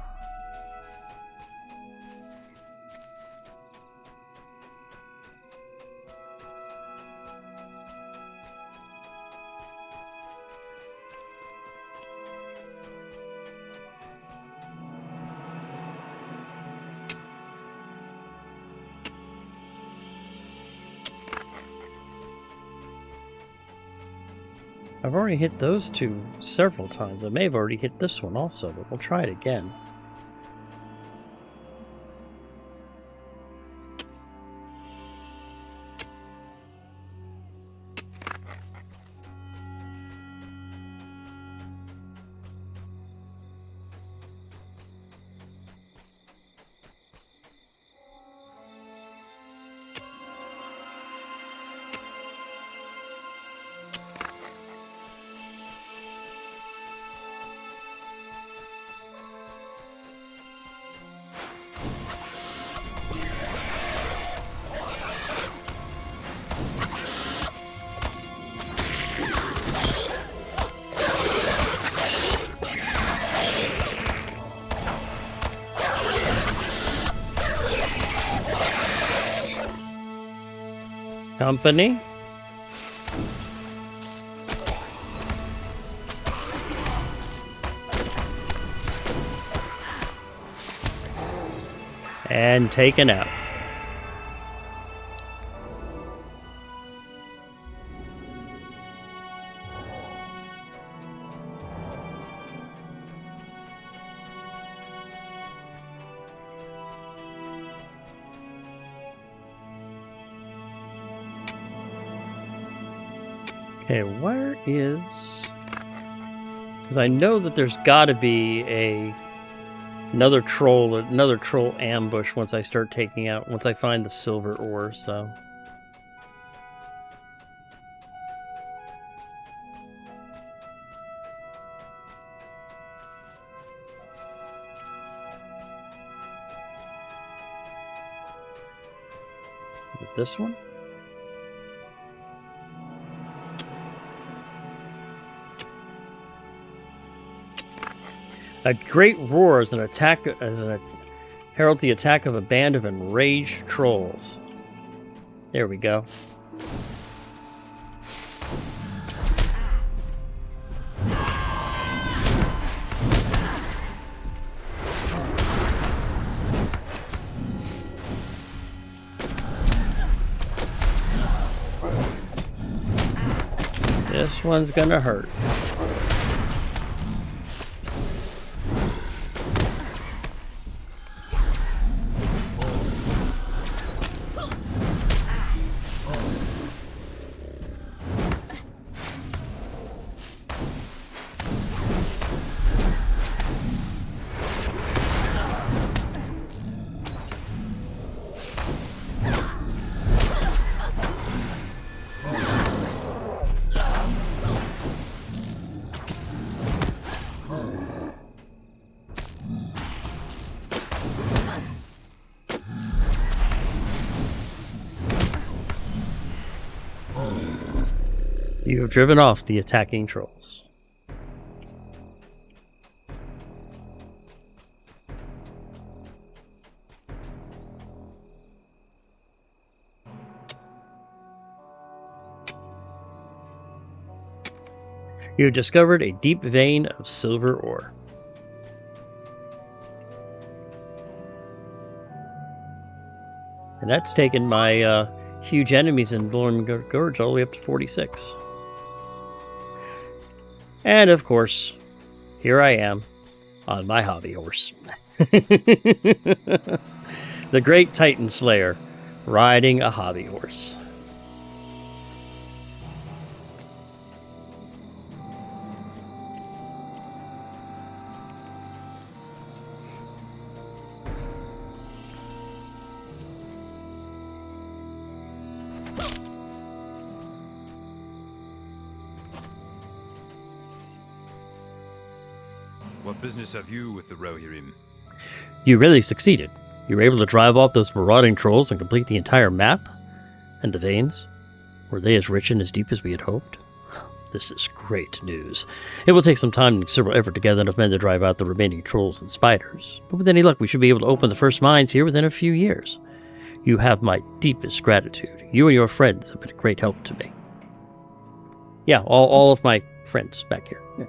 I've already hit those two several times. I may have already hit this one also, but we'll try it again. Company. And taken out. Okay, where is... Because I know that there's got to be another troll ambush once I start taking out, once I find the silver ore, so... Is it this one? A great roar as heralds the attack of a band of enraged trolls. There we go. This one's gonna hurt. You have driven off the attacking trolls. You have discovered a deep vein of silver ore. And that's taken my huge enemies in Limelight Gorge all the way up to 46. And of course, here I am on my hobby horse. The great Titan Slayer, riding a hobby horse. What business have you with the Rohirrim? You really succeeded. You were able to drive off those marauding trolls and complete the entire map? And the veins? Were they as rich and as deep as we had hoped? This is great news. It will take some time and considerable effort to gather enough men to drive out the remaining trolls and spiders. But with any luck, we should be able to open the first mines here within a few years. You have my deepest gratitude. You and your friends have been a great help to me. Yeah, all of my friends back here. Yeah.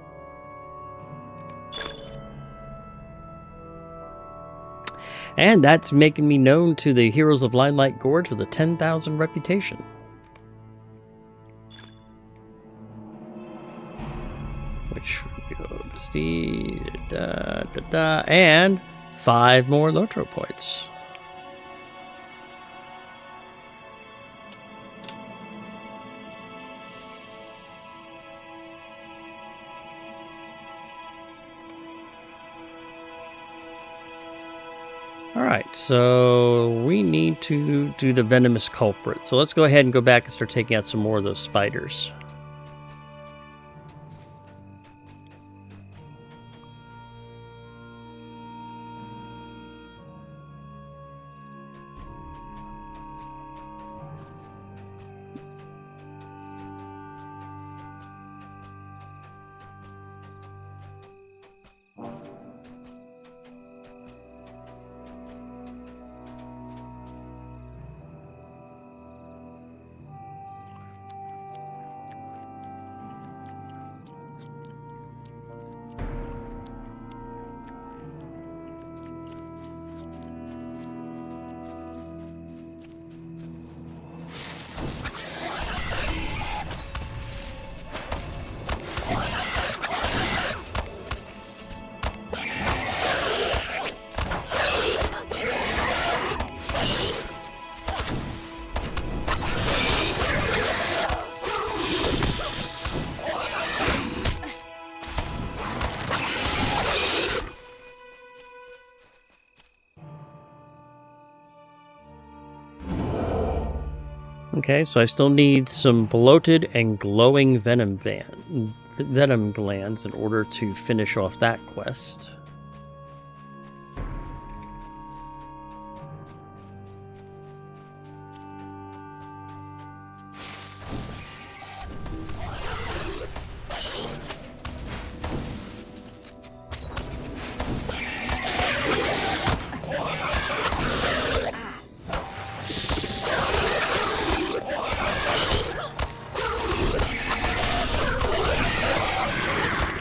And that's making me known to the heroes of Limelight Gorge with a 10,000 reputation. Which goes and 5 more LOTRO points. Alright, so we need to do the venomous culprit. So let's go ahead and go back and start taking out some more of those spiders. Okay, so I still need some bloated and glowing venom glands in order to finish off that quest.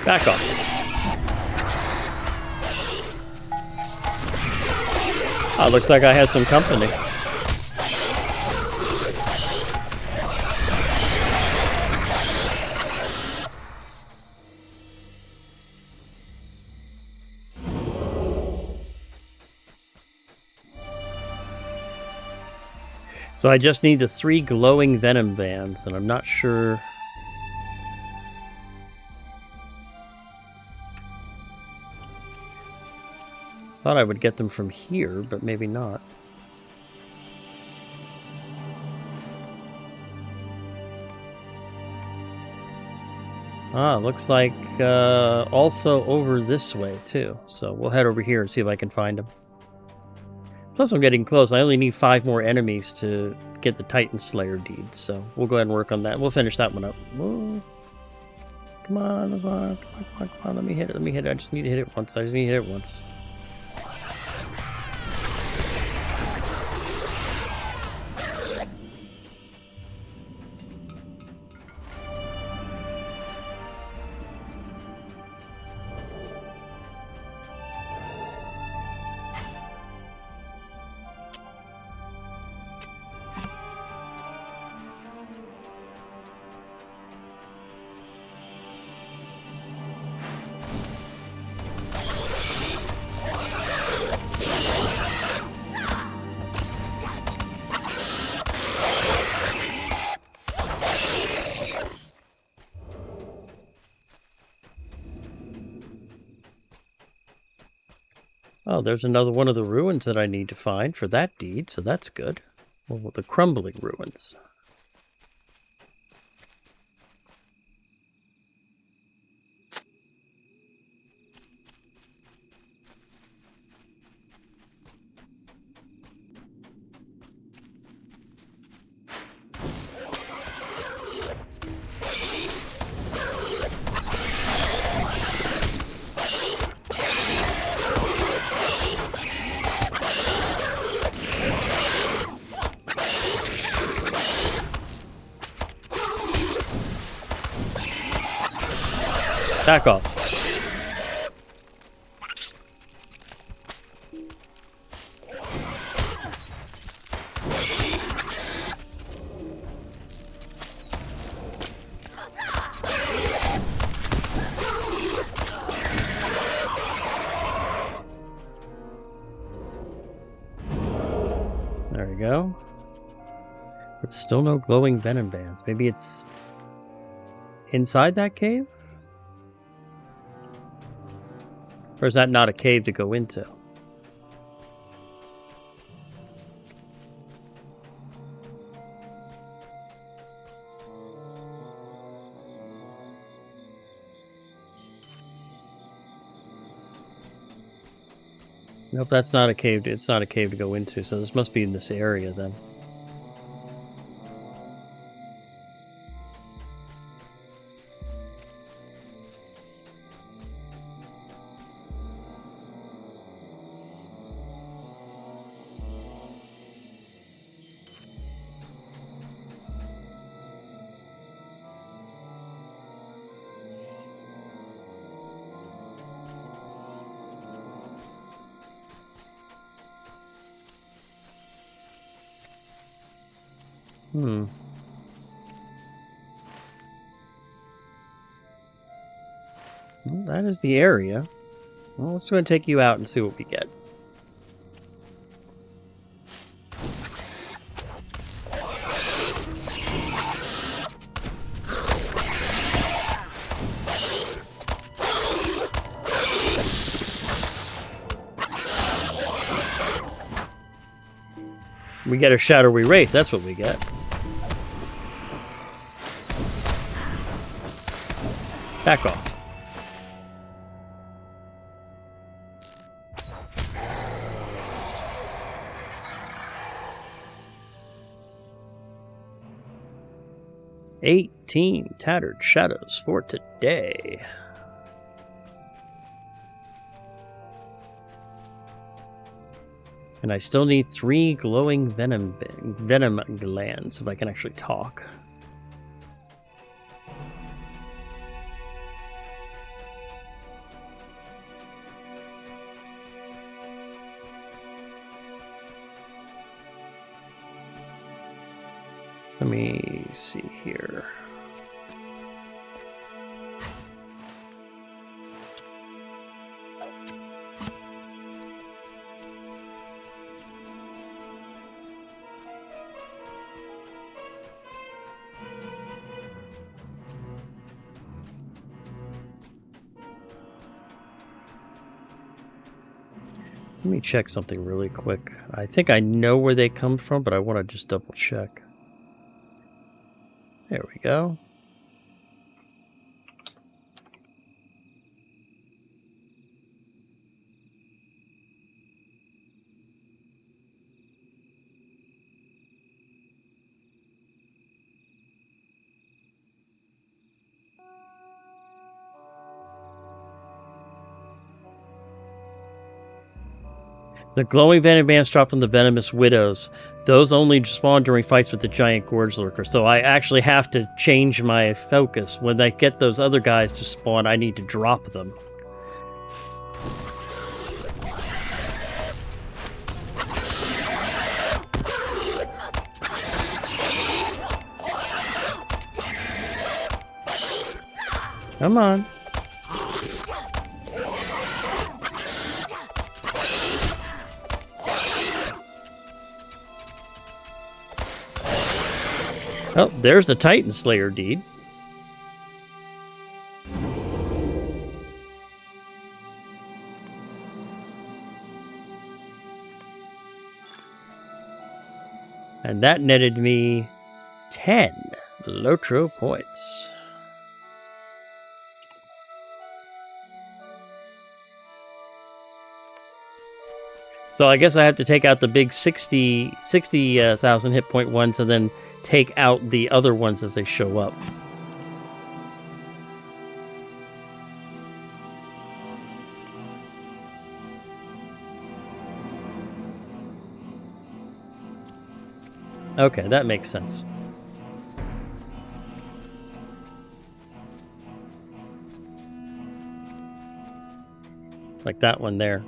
Back off. Oh, looks like I have some company. So I just need the 3 glowing venom bands, and I'm not sure... Thought I would get them from here, but maybe not. Ah, looks like also over this way too. So we'll head over here and see if I can find them. Plus I'm getting close. I only need 5 more enemies to get the Titan Slayer deed. So we'll go ahead and work on that. We'll finish that one up. Whoa. Come on, come on, come on, come on. Let me hit it. Let me hit it. I just need to hit it once. I just need to hit it once. Oh, there's another one of the ruins that I need to find for that deed, so that's good. Well, the crumbling ruins. Back off. There we go. But still no glowing venom bands. Maybe it's inside that cave? Or is that not a cave to go into? Nope, that's not a cave. It's not a cave to go into, so this must be in this area then. Well, that is the area. Well, let's go and take you out and see what we get. We get a shadowy wraith, that's what we get. Back off. $18 tattered shadows for today. And I still need 3 glowing venom glands if I can actually talk. Let me see here. Let me check something really quick. I think I know where they come from, but I want to just double check. There we go. The glowing venom bands drop from the venomous widows. Those only spawn during fights with the giant gorge lurker. So I actually have to change my focus. When I get those other guys to spawn, I need to drop them. Come on. Oh, there's the Titan Slayer deed. And that netted me 10 LOTRO points. So I guess I have to take out the big 60,000 hit point ones and then take out the other ones as they show up. Okay, that makes sense. Like that one there.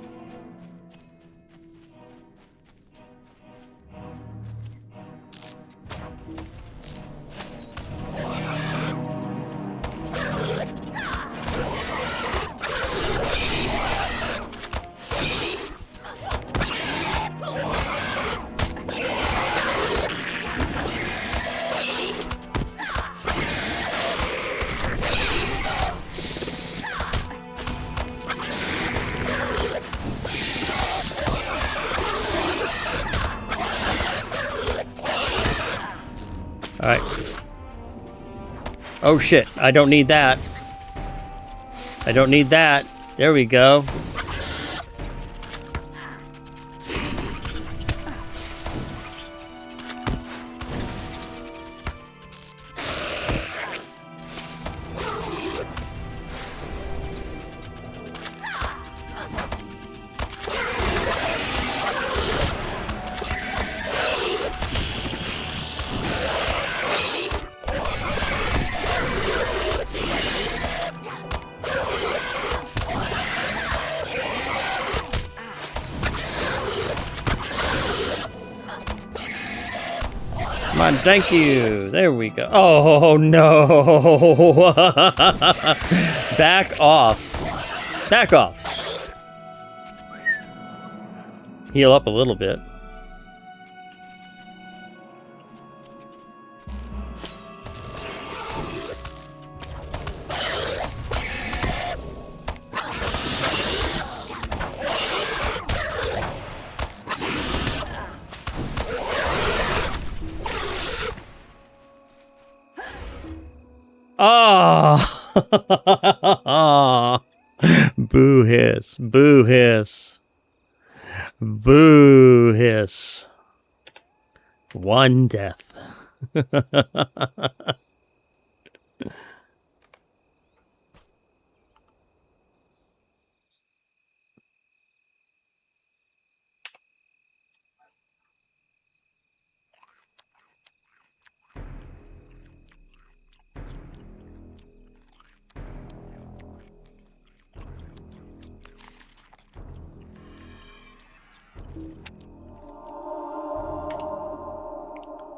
Alright. Oh shit, I don't need that. I don't need that. There we go. Come on, thank you. There we go. Oh, no. Back off. Back off. Heal up a little bit. Oh! Boo hiss. Boo hiss. Boo hiss. One death.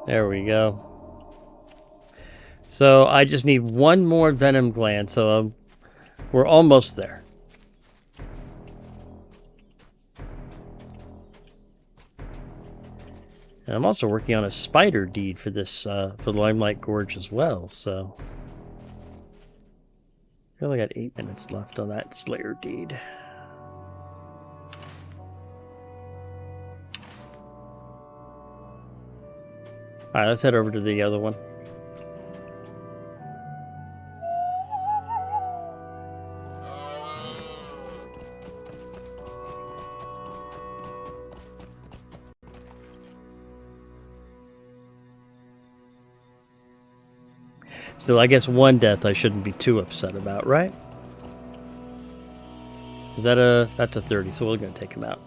There we go. So I just need one more venom gland, so we're almost there. And I'm also working on a spider deed for this, for the Limelight Gorge as well, so... I only got 8 minutes left on that Slayer deed. Alright, let's head over to the other one. So I guess one death I shouldn't be too upset about, right? Is that that's a 30, so we're gonna take him out.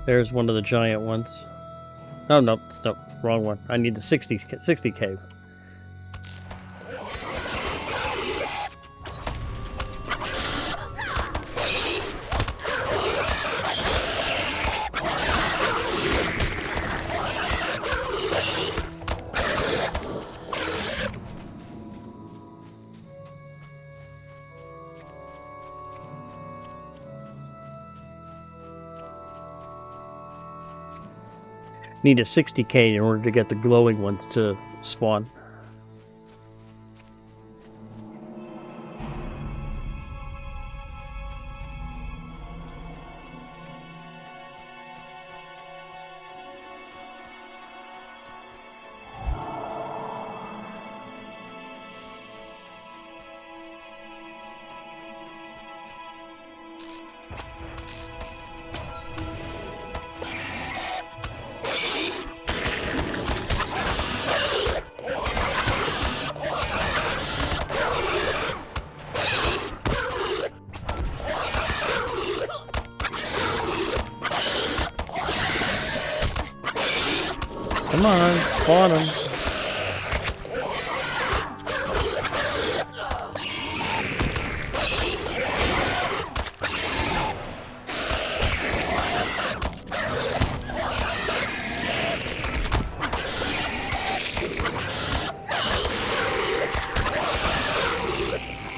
There's one of the giant ones. Oh, no, nope, wrong one. I need the 60K. Need a 60K in order to get the glowing ones to spawn. Come on, spawn them.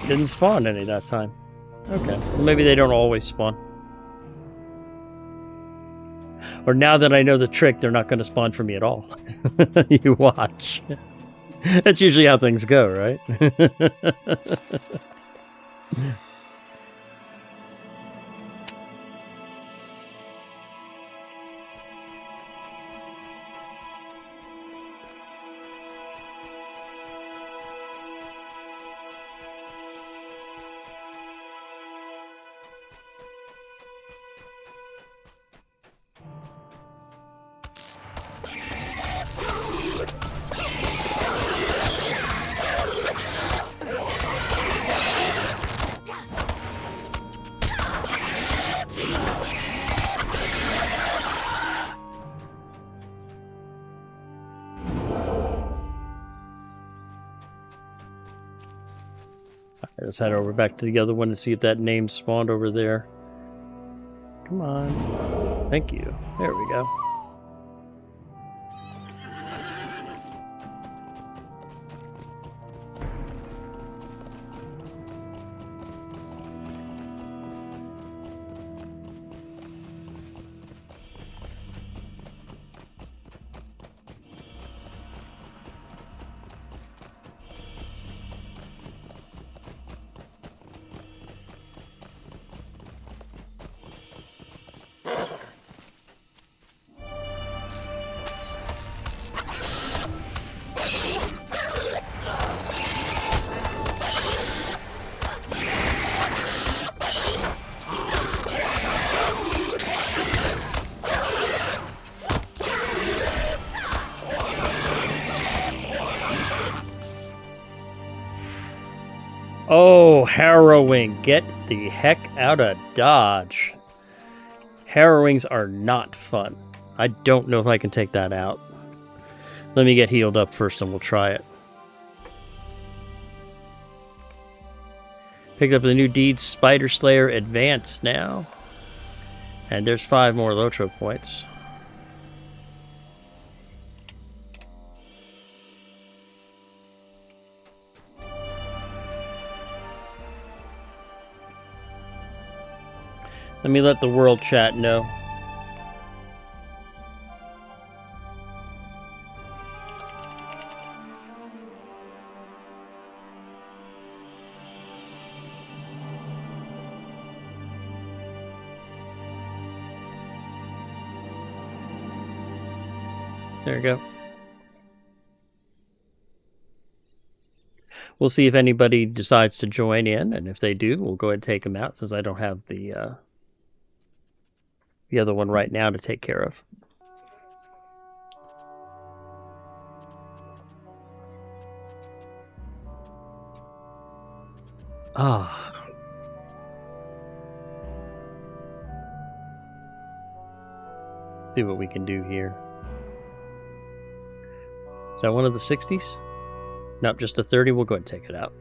Didn't spawn any that time. Okay. Well, maybe they don't always spawn. Or now that I know the trick, they're not going to spawn for me at all. You watch. That's usually how things go, right? Let's head over back to the other one to see if that name spawned over there. Come on. Thank you. There we go. Oh, harrowing. Get the heck out of Dodge. Harrowings are not fun. I don't know if I can take that out. Let me get healed up first and we'll try it. Picked up the new deed, Spider Slayer Advanced now. And there's 5 more LOTRO points. Let me let the world chat know. There you go. We'll see if anybody decides to join in, and if they do, we'll go ahead and take them out since I don't have the other one right now to take care of. Ah. Let's see what we can do here. Is that one of the 60s? Nope, just a 30. We'll go ahead and take it out.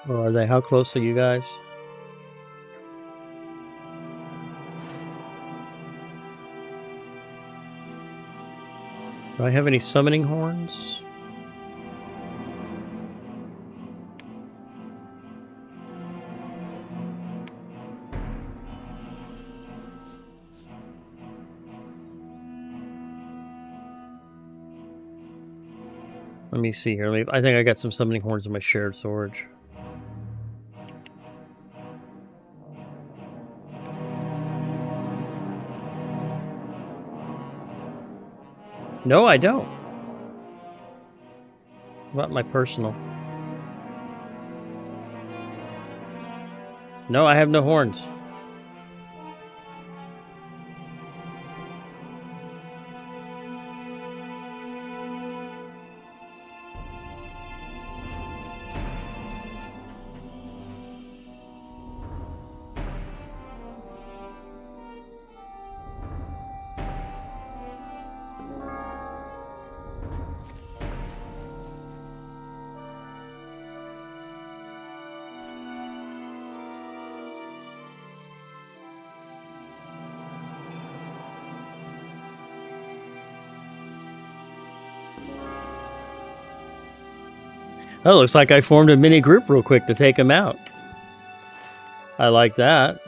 Or are they? How close are you guys? Do I have any summoning horns? Let me see here. I think I got some summoning horns in my shared storage. No, I don't. What about my personal? No, I have no horns. Oh, looks like I formed a mini group real quick to take him out. I like that.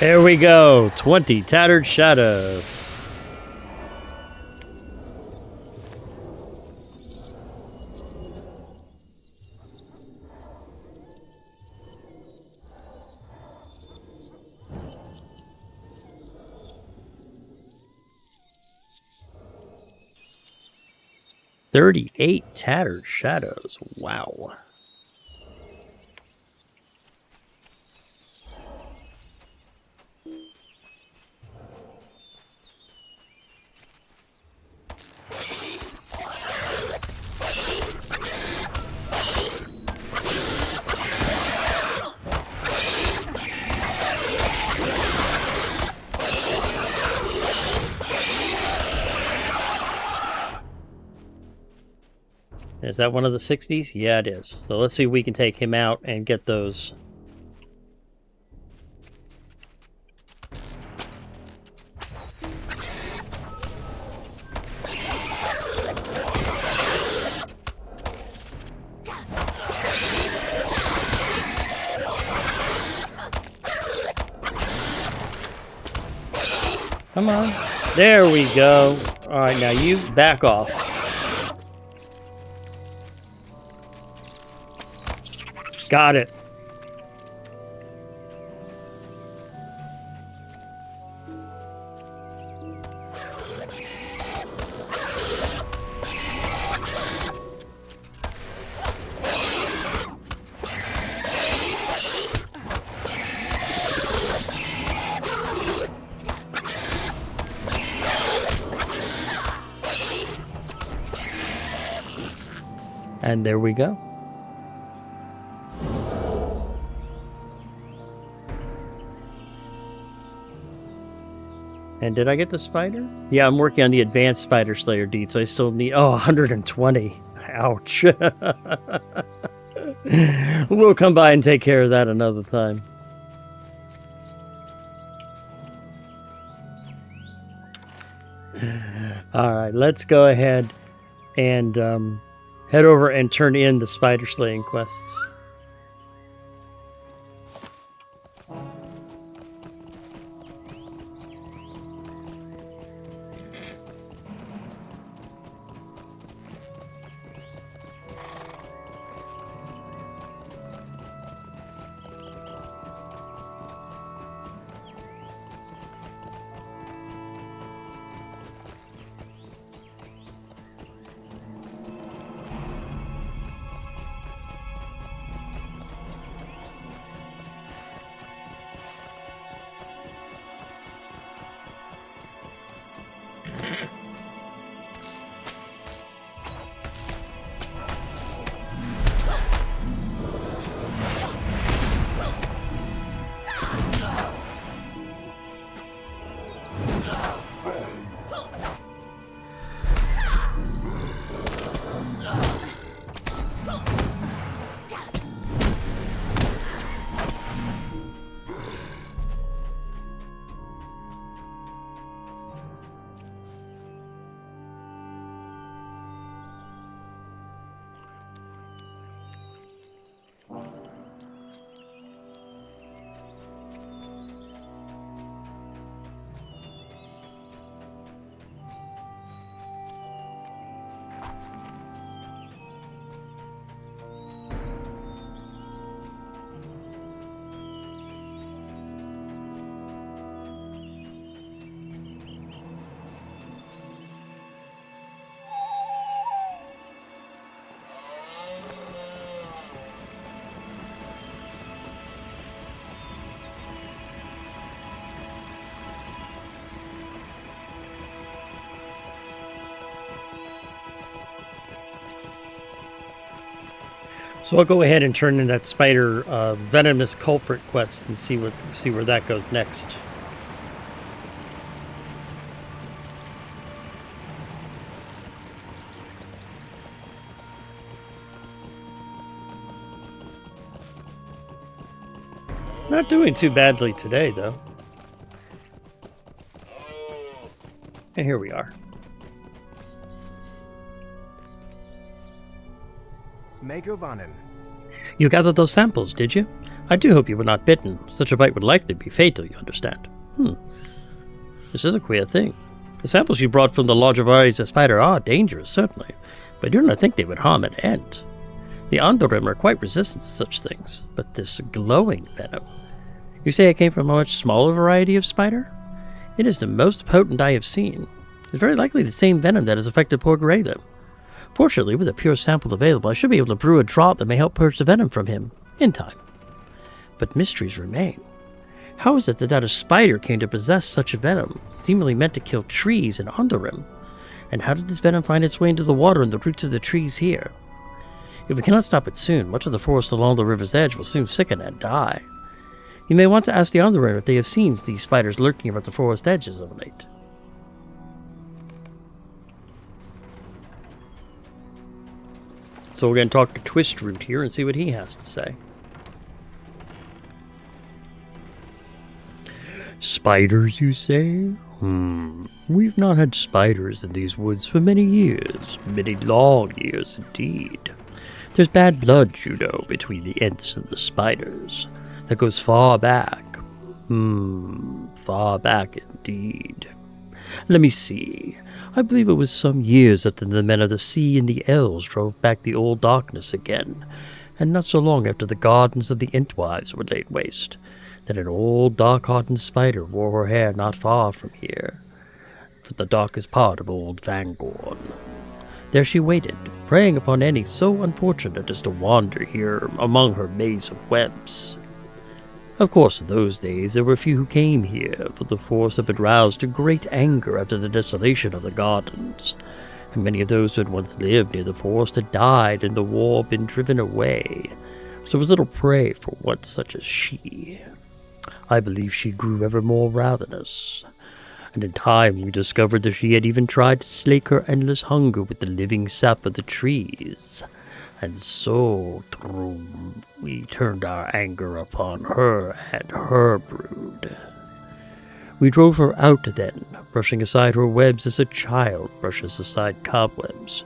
There we go. 20 tattered shadows. $38 tattered shadows. Wow. Is that one of the 60s? Yeah, it is. So let's see if we can take him out and get those. Come on. There we go. All right, now you back off. Got it. And there we go. And did I get the spider? Yeah, I'm working on the advanced spider slayer deed, so I still need 120. Ouch. We'll come by and take care of that another time. Alright, let's go ahead and head over and turn in the spider slaying quests. So I'll go ahead and turn in that spider venomous culprit quest and see where that goes next. Not doing too badly today, though. And here we are. Megovanen. You gathered those samples, did you? I do hope you were not bitten. Such a bite would likely be fatal, you understand. This is a queer thing. The samples you brought from the larger varieties of spider are dangerous, certainly, but I do not think they would harm an ant. The Andorim are quite resistant to such things, but this glowing venom... You say it came from a much smaller variety of spider? It is the most potent I have seen. It's very likely the same venom that has affected poor Graylim. Fortunately, with a pure sample available, I should be able to brew a draught that may help purge the venom from him, in time. But mysteries remain. How is it that a spider came to possess such a venom, seemingly meant to kill trees and Andorim? And how did this venom find its way into the water and the roots of the trees here? If we cannot stop it soon, much of the forest along the river's edge will soon sicken and die. You may want to ask the Andorim if they have seen these spiders lurking about the forest edges of late. So we're going to talk to Twistroot here and see what he has to say. Spiders, you say? We've not had spiders in these woods for many years. Many long years indeed. There's bad blood, you know, between the Ents and the spiders. That goes far back. Far back indeed. Let me see. I believe it was some years after the men of the sea and the elves drove back the old darkness again, and not so long after the gardens of the Entwives were laid waste, that an old dark-hearted spider wore her hair not far from here, for the darkest part of old Fangorn. There she waited, preying upon any so unfortunate as to wander here among her maze of webs. Of course, in those days there were few who came here, for the forest had been roused to great anger after the desolation of the gardens, and many of those who had once lived near the forest had died and the war been driven away, so there was little prey for one such as she. I believe she grew ever more ravenous, and in time we discovered that she had even tried to slake her endless hunger with the living sap of the trees. And so, we turned our anger upon her and her brood. We drove her out then, brushing aside her webs as a child brushes aside cobwebs,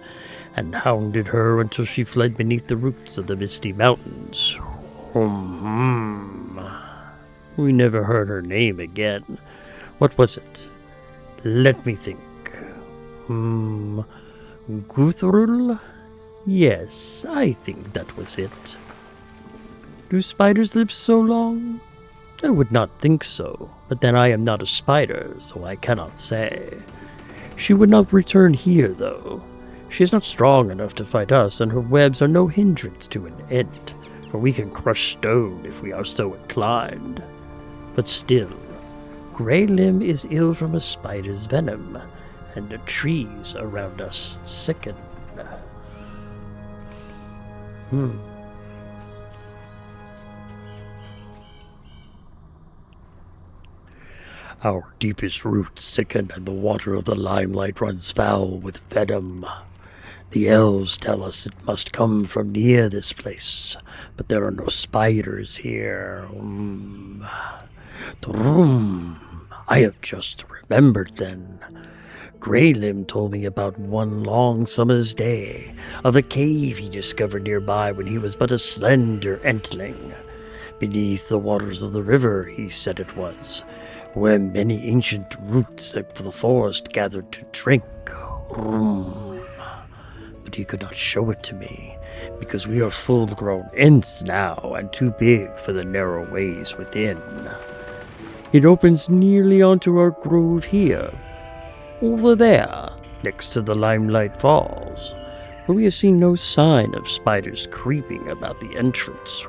and hounded her until she fled beneath the roots of the misty mountains. We never heard her name again. What was it? Let me think. Guthrul? Yes, I think that was it. Do spiders live so long? I would not think so, but then I am not a spider, so I cannot say. She would not return here, though. She is not strong enough to fight us, and her webs are no hindrance to an Ent, for we can crush stone if we are so inclined. But still, Graylim is ill from a spider's venom, and the trees around us sicken. Our deepest roots sicken, and the water of the limelight runs foul with venom. The elves tell us it must come from near this place, but there are no spiders here. I have just remembered then. Greylim told me about one long summer's day, of a cave he discovered nearby when he was but a slender entling. Beneath the waters of the river, he said it was, where many ancient roots of the forest gathered to drink. But he could not show it to me, because we are full-grown Ents now, and too big for the narrow ways within. It opens nearly onto our grove here, over there, next to the Limelight Falls, but we have seen no sign of spiders creeping about the entrance.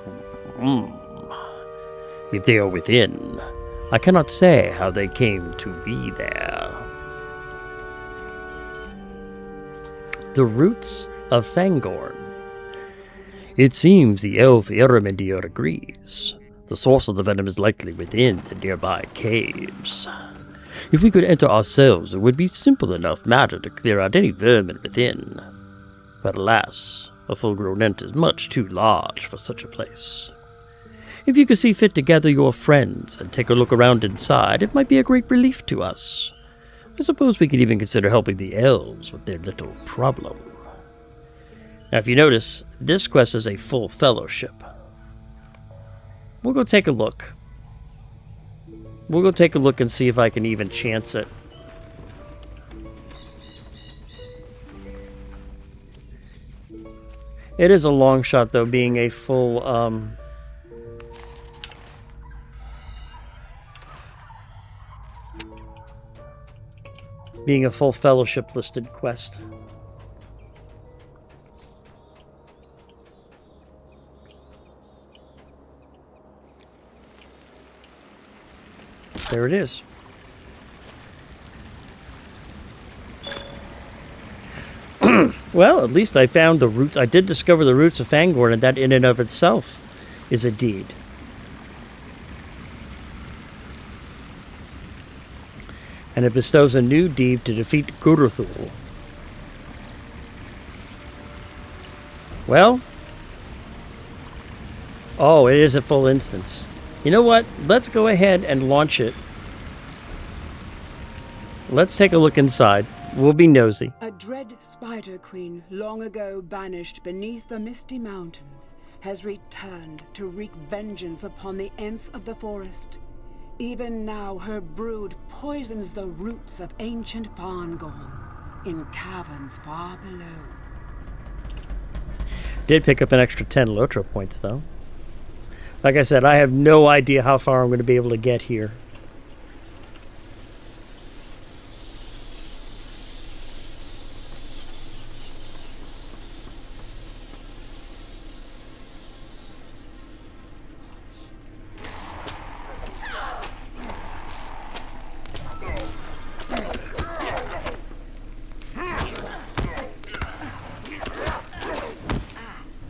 If they are within, I cannot say how they came to be there. The roots of Fangorn. It seems the elf Eremidir agrees. The source of the venom is likely within the nearby caves. If we could enter ourselves, it would be simple enough matter to clear out any vermin within. But alas, a full-grown Ent is much too large for such a place. If you could see fit to gather your friends and take a look around inside, it might be a great relief to us. I suppose we could even consider helping the elves with their little problem. Now, if you notice, this quest is a full fellowship. We'll go take a look. We'll go take a look and see if I can even chance it. It is a long shot, though, being a full, fellowship listed quest. There it is. Well, at least I found the roots. I did discover the roots of Fangorn, and that in and of itself is a deed. And it bestows a new deed to defeat Guruthul. Well, oh, it is a full instance. You know what? Let's go ahead and launch it. Let's take a look inside. We'll be nosy. A dread spider queen, long ago banished beneath the misty mountains, has returned to wreak vengeance upon the Ents of the forest. Even now her brood poisons the roots of ancient Fangorn in caverns far below. Did pick up an extra 10 LOTRO points, though. Like I said, I have no idea how far I'm going to be able to get here.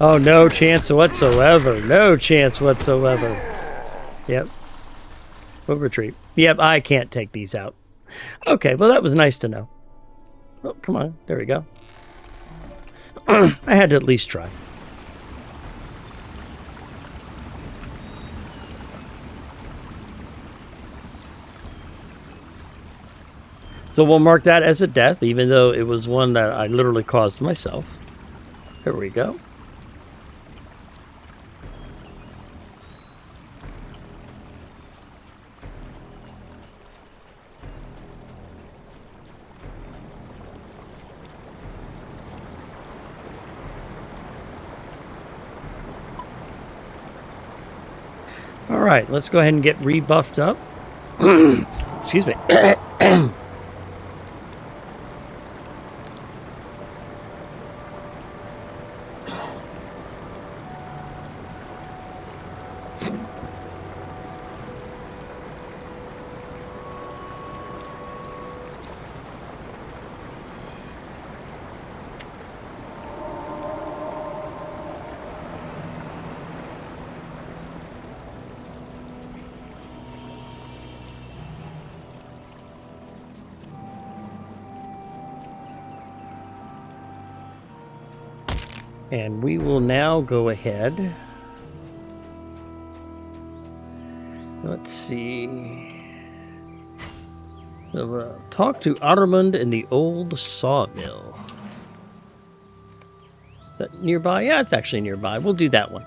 Oh, no chance whatsoever. No chance whatsoever. Yep. We'll retreat. Yep, I can't take these out. Okay, well, that was nice to know. Oh, come on. There we go. I had to at least try. So we'll mark that as a death, even though it was one that I literally caused myself. There we go. Alright, let's go ahead and get rebuffed up. Excuse me. And we will now go ahead. Let's see. Talk to Ottermund in the old sawmill. Is that nearby? Yeah, it's actually nearby. We'll do that one.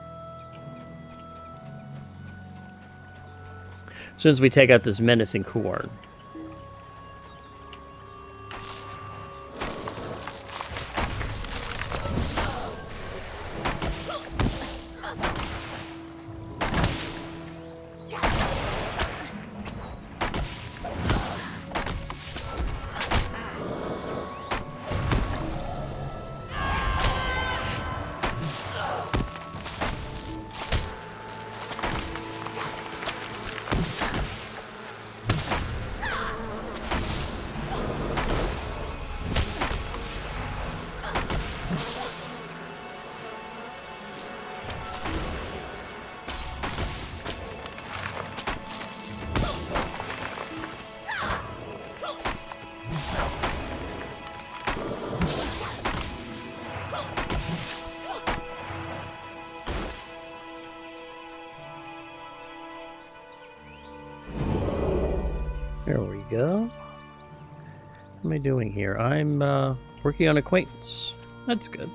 As soon as we take out this menacing corn. There we go. What am I doing here? I'm working on acquaintance. That's good.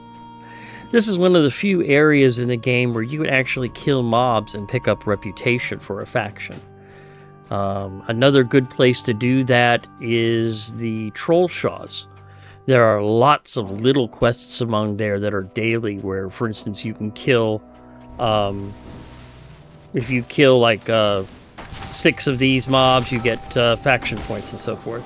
This is one of the few areas in the game where you can actually kill mobs and pick up reputation for a faction. Another good place to do that is the Troll Shaws. There are lots of little quests among there that are daily where, for instance, you can kill... if you kill, like, 6 of these mobs, you get faction points and so forth.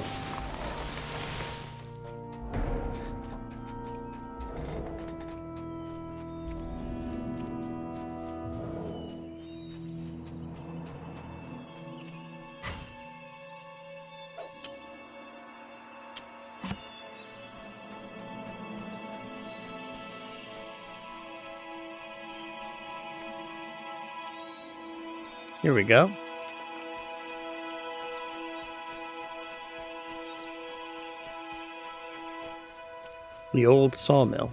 Here we go. The old sawmill.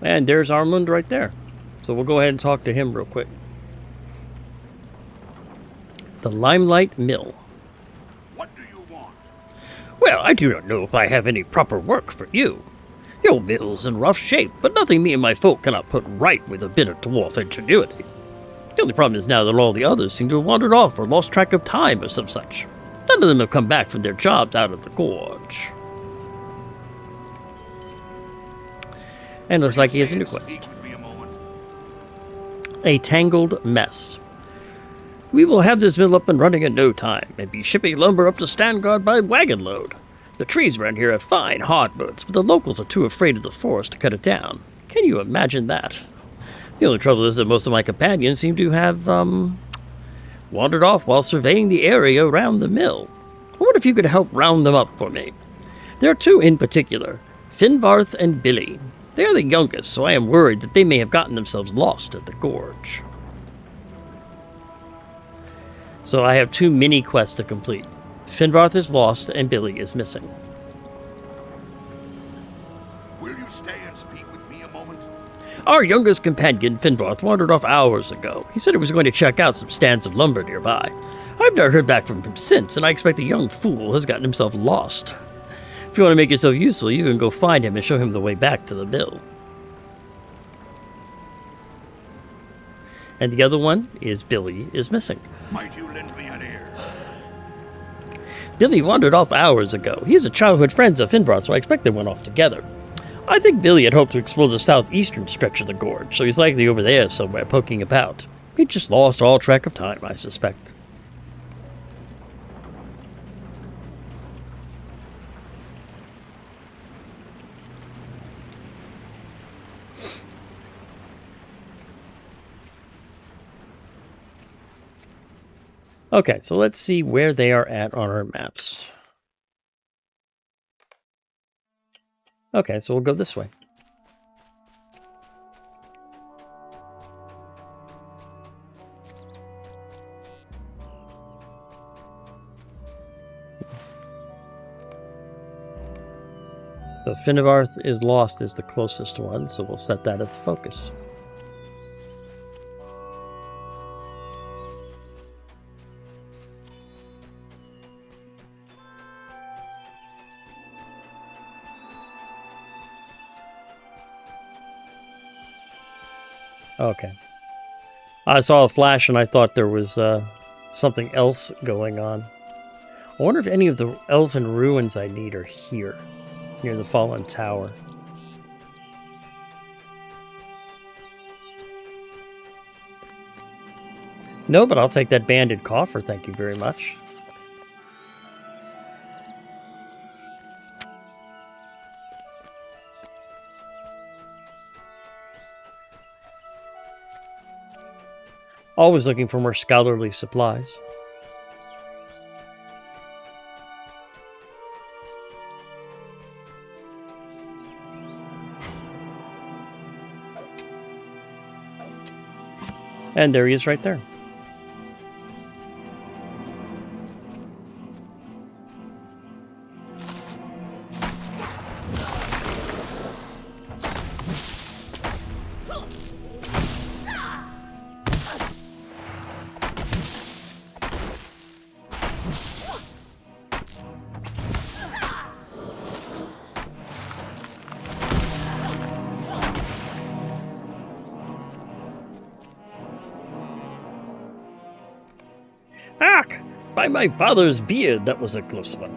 And there's Armund right there. So we'll go ahead and talk to him real quick. The Limelight Mill. What do you want? Well, I do not know if I have any proper work for you. The old mill's in rough shape, but nothing me and my folk cannot put right with a bit of dwarf ingenuity. The only problem is now that all the others seem to have wandered off or lost track of time or some such. None of them have come back from their jobs out of the gorge. And looks like he has a new quest. A tangled mess. We will have this mill up and running in no time, and be shipping lumber up to Standgard by wagon load. The trees around here have fine hardwoods, but the locals are too afraid of the forest to cut it down. Can you imagine that? The only trouble is that most of my companions seem to have, wandered off while surveying the area around the mill. What if you could help round them up for me? There are 2 in particular, Finvarth and Billy. They are the youngest, so I am worried that they may have gotten themselves lost at the gorge. So I have 2 mini quests to complete. Finvarth is lost and Billy is missing. Will you stay and speak with me a moment? Our youngest companion, Finvarth, wandered off hours ago. He said he was going to check out some stands of lumber nearby. I've never heard back from him since, and I expect the young fool has gotten himself lost. If you want to make yourself useful, you can go find him and show him the way back to the mill. And the other one is Billy is missing. Might you lend me an ear? Billy wandered off hours ago. He is a childhood friend of Finvarth, so I expect they went off together. I think Billy had hoped to explore the southeastern stretch of the gorge, so he's likely over there somewhere poking about. He just lost all track of time, I suspect. Okay, so let's see where they are at on our maps. Okay, so we'll go this way. Finnevarth is lost is the closest one, so we'll set that as the focus. Okay. I saw a flash and I thought there was something else going on. I wonder if any of the elven ruins I need are here, near the fallen tower. No, but I'll take that banded coffer, thank you very much. Always looking for more scholarly supplies. And there he is right there. By my father's beard, that was a close one.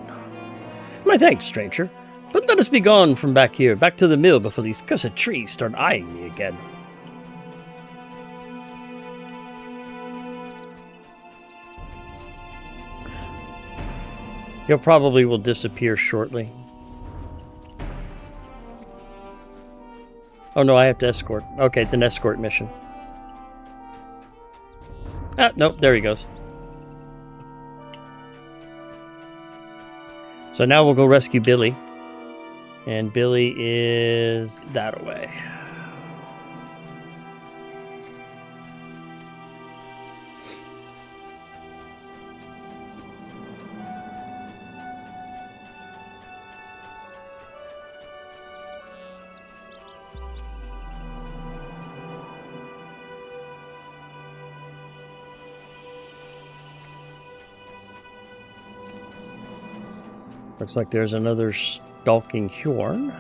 My thanks, stranger. But let us be gone from back here, back to the mill before these cursed trees start eyeing me again. He'll probably will disappear shortly. Oh no, I have to escort. Okay, it's an escort mission. Ah, nope, there he goes. So now we'll go rescue Billy. And Billy is that away. Looks like there's another stalking Hjorn.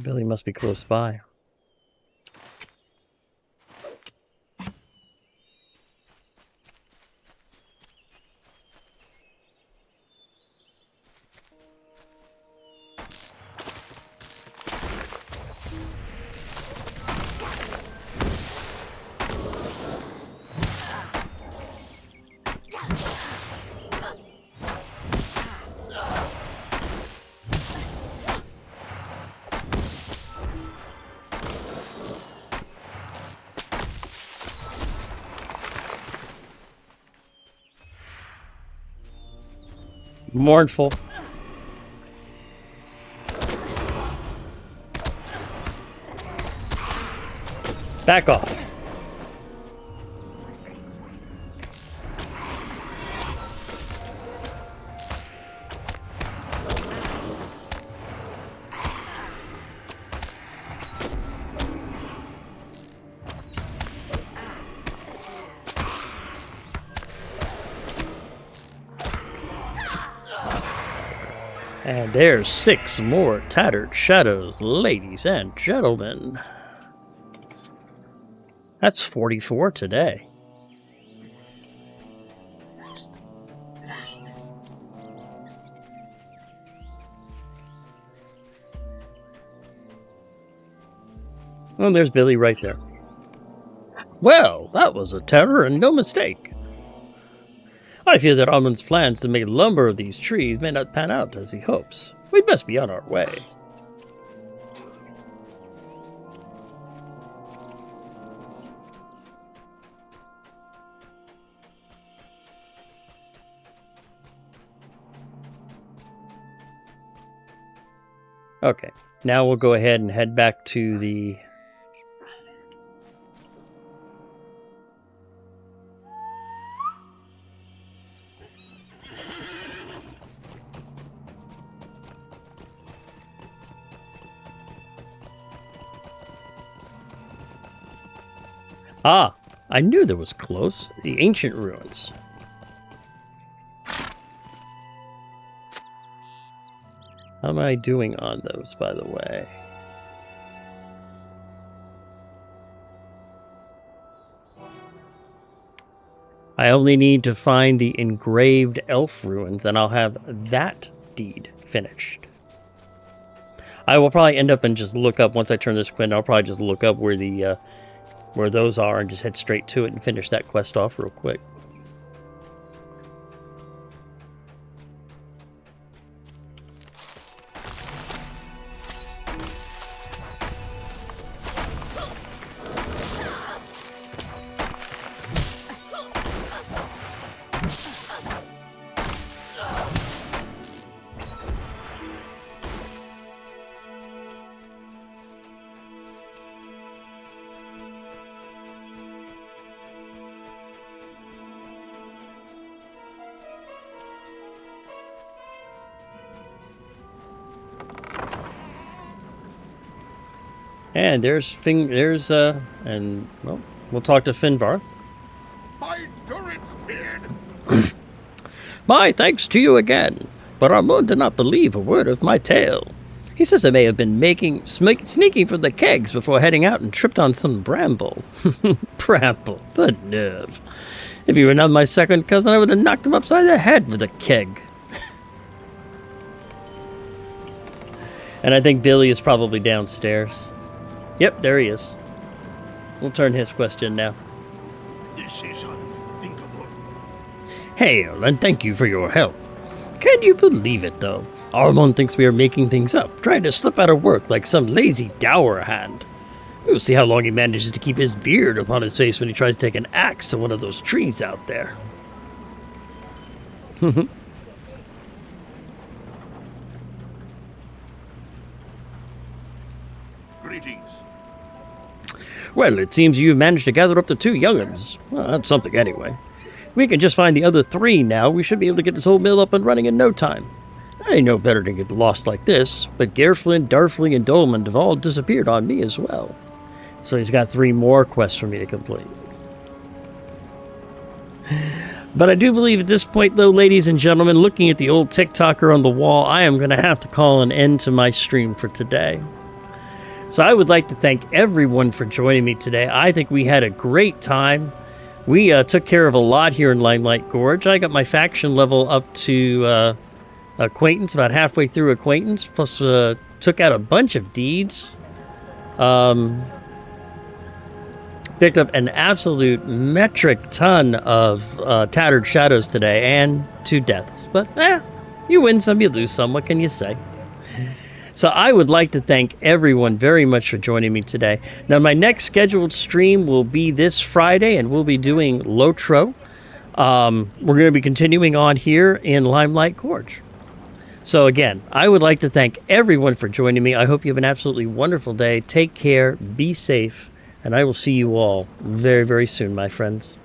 Billy must be close by. Mournful. Back off. And there's 6 more tattered shadows, ladies and gentlemen. That's 44 today. Well, there's Billy right there. Well, that was a terror and no mistake. I fear that Armand's plans to make lumber of these trees may not pan out as he hopes. We'd best be on our way. Okay, now we'll go ahead and head back to the... Ah, I knew there was close. The ancient ruins. How am I doing on those, by the way? I only need to find the engraved elf ruins, and I'll have that deed finished. I will probably end up and just look up, once I turn this quit, I'll probably just look up where the where those are and just head straight to it and finish that quest off real quick. And and well, we'll talk to Finvar. My Durin's beard! My thanks to you again, but Armand did not believe a word of my tale. He says I may have been sneaking for the kegs before heading out and tripped on some bramble. Bramble, the nerve. If he were not my second cousin, I would have knocked him upside the head with a keg. And I think Billy is probably downstairs. Yep, there he is. We'll turn his question now. This is unthinkable. Hail, and thank you for your help. Can you believe it, though? Armand thinks we are making things up, trying to slip out of work like some lazy dour hand. We'll see how long he manages to keep his beard upon his face when he tries to take an axe to one of those trees out there. Greetings. Well, it seems you managed to gather up the two young'uns. Well, that's something anyway. We can just find the other three now. We should be able to get this whole mill up and running in no time. I ain't no better to get lost like this, but Gerflin, Darfling, and Dolman have all disappeared on me as well. So he's got 3 more quests for me to complete. But I do believe at this point, though, ladies and gentlemen, looking at the old TikToker on the wall, I am going to have to call an end to my stream for today. So I would like to thank everyone for joining me today. I think we had a great time. We took care of a lot here in Limelight Gorge. I got my faction level up to Acquaintance, about halfway through Acquaintance, plus took out a bunch of deeds. Picked up an absolute metric ton of Tattered Shadows today, and 2 deaths. But, you win some, you lose some, what can you say? So I would like to thank everyone very much for joining me today. Now, my next scheduled stream will be this Friday, and we'll be doing LOTRO. We're going to be continuing on here in Limelight Gorge. So again, I would like to thank everyone for joining me. I hope you have an absolutely wonderful day. Take care, be safe, and I will see you all very, very soon, my friends.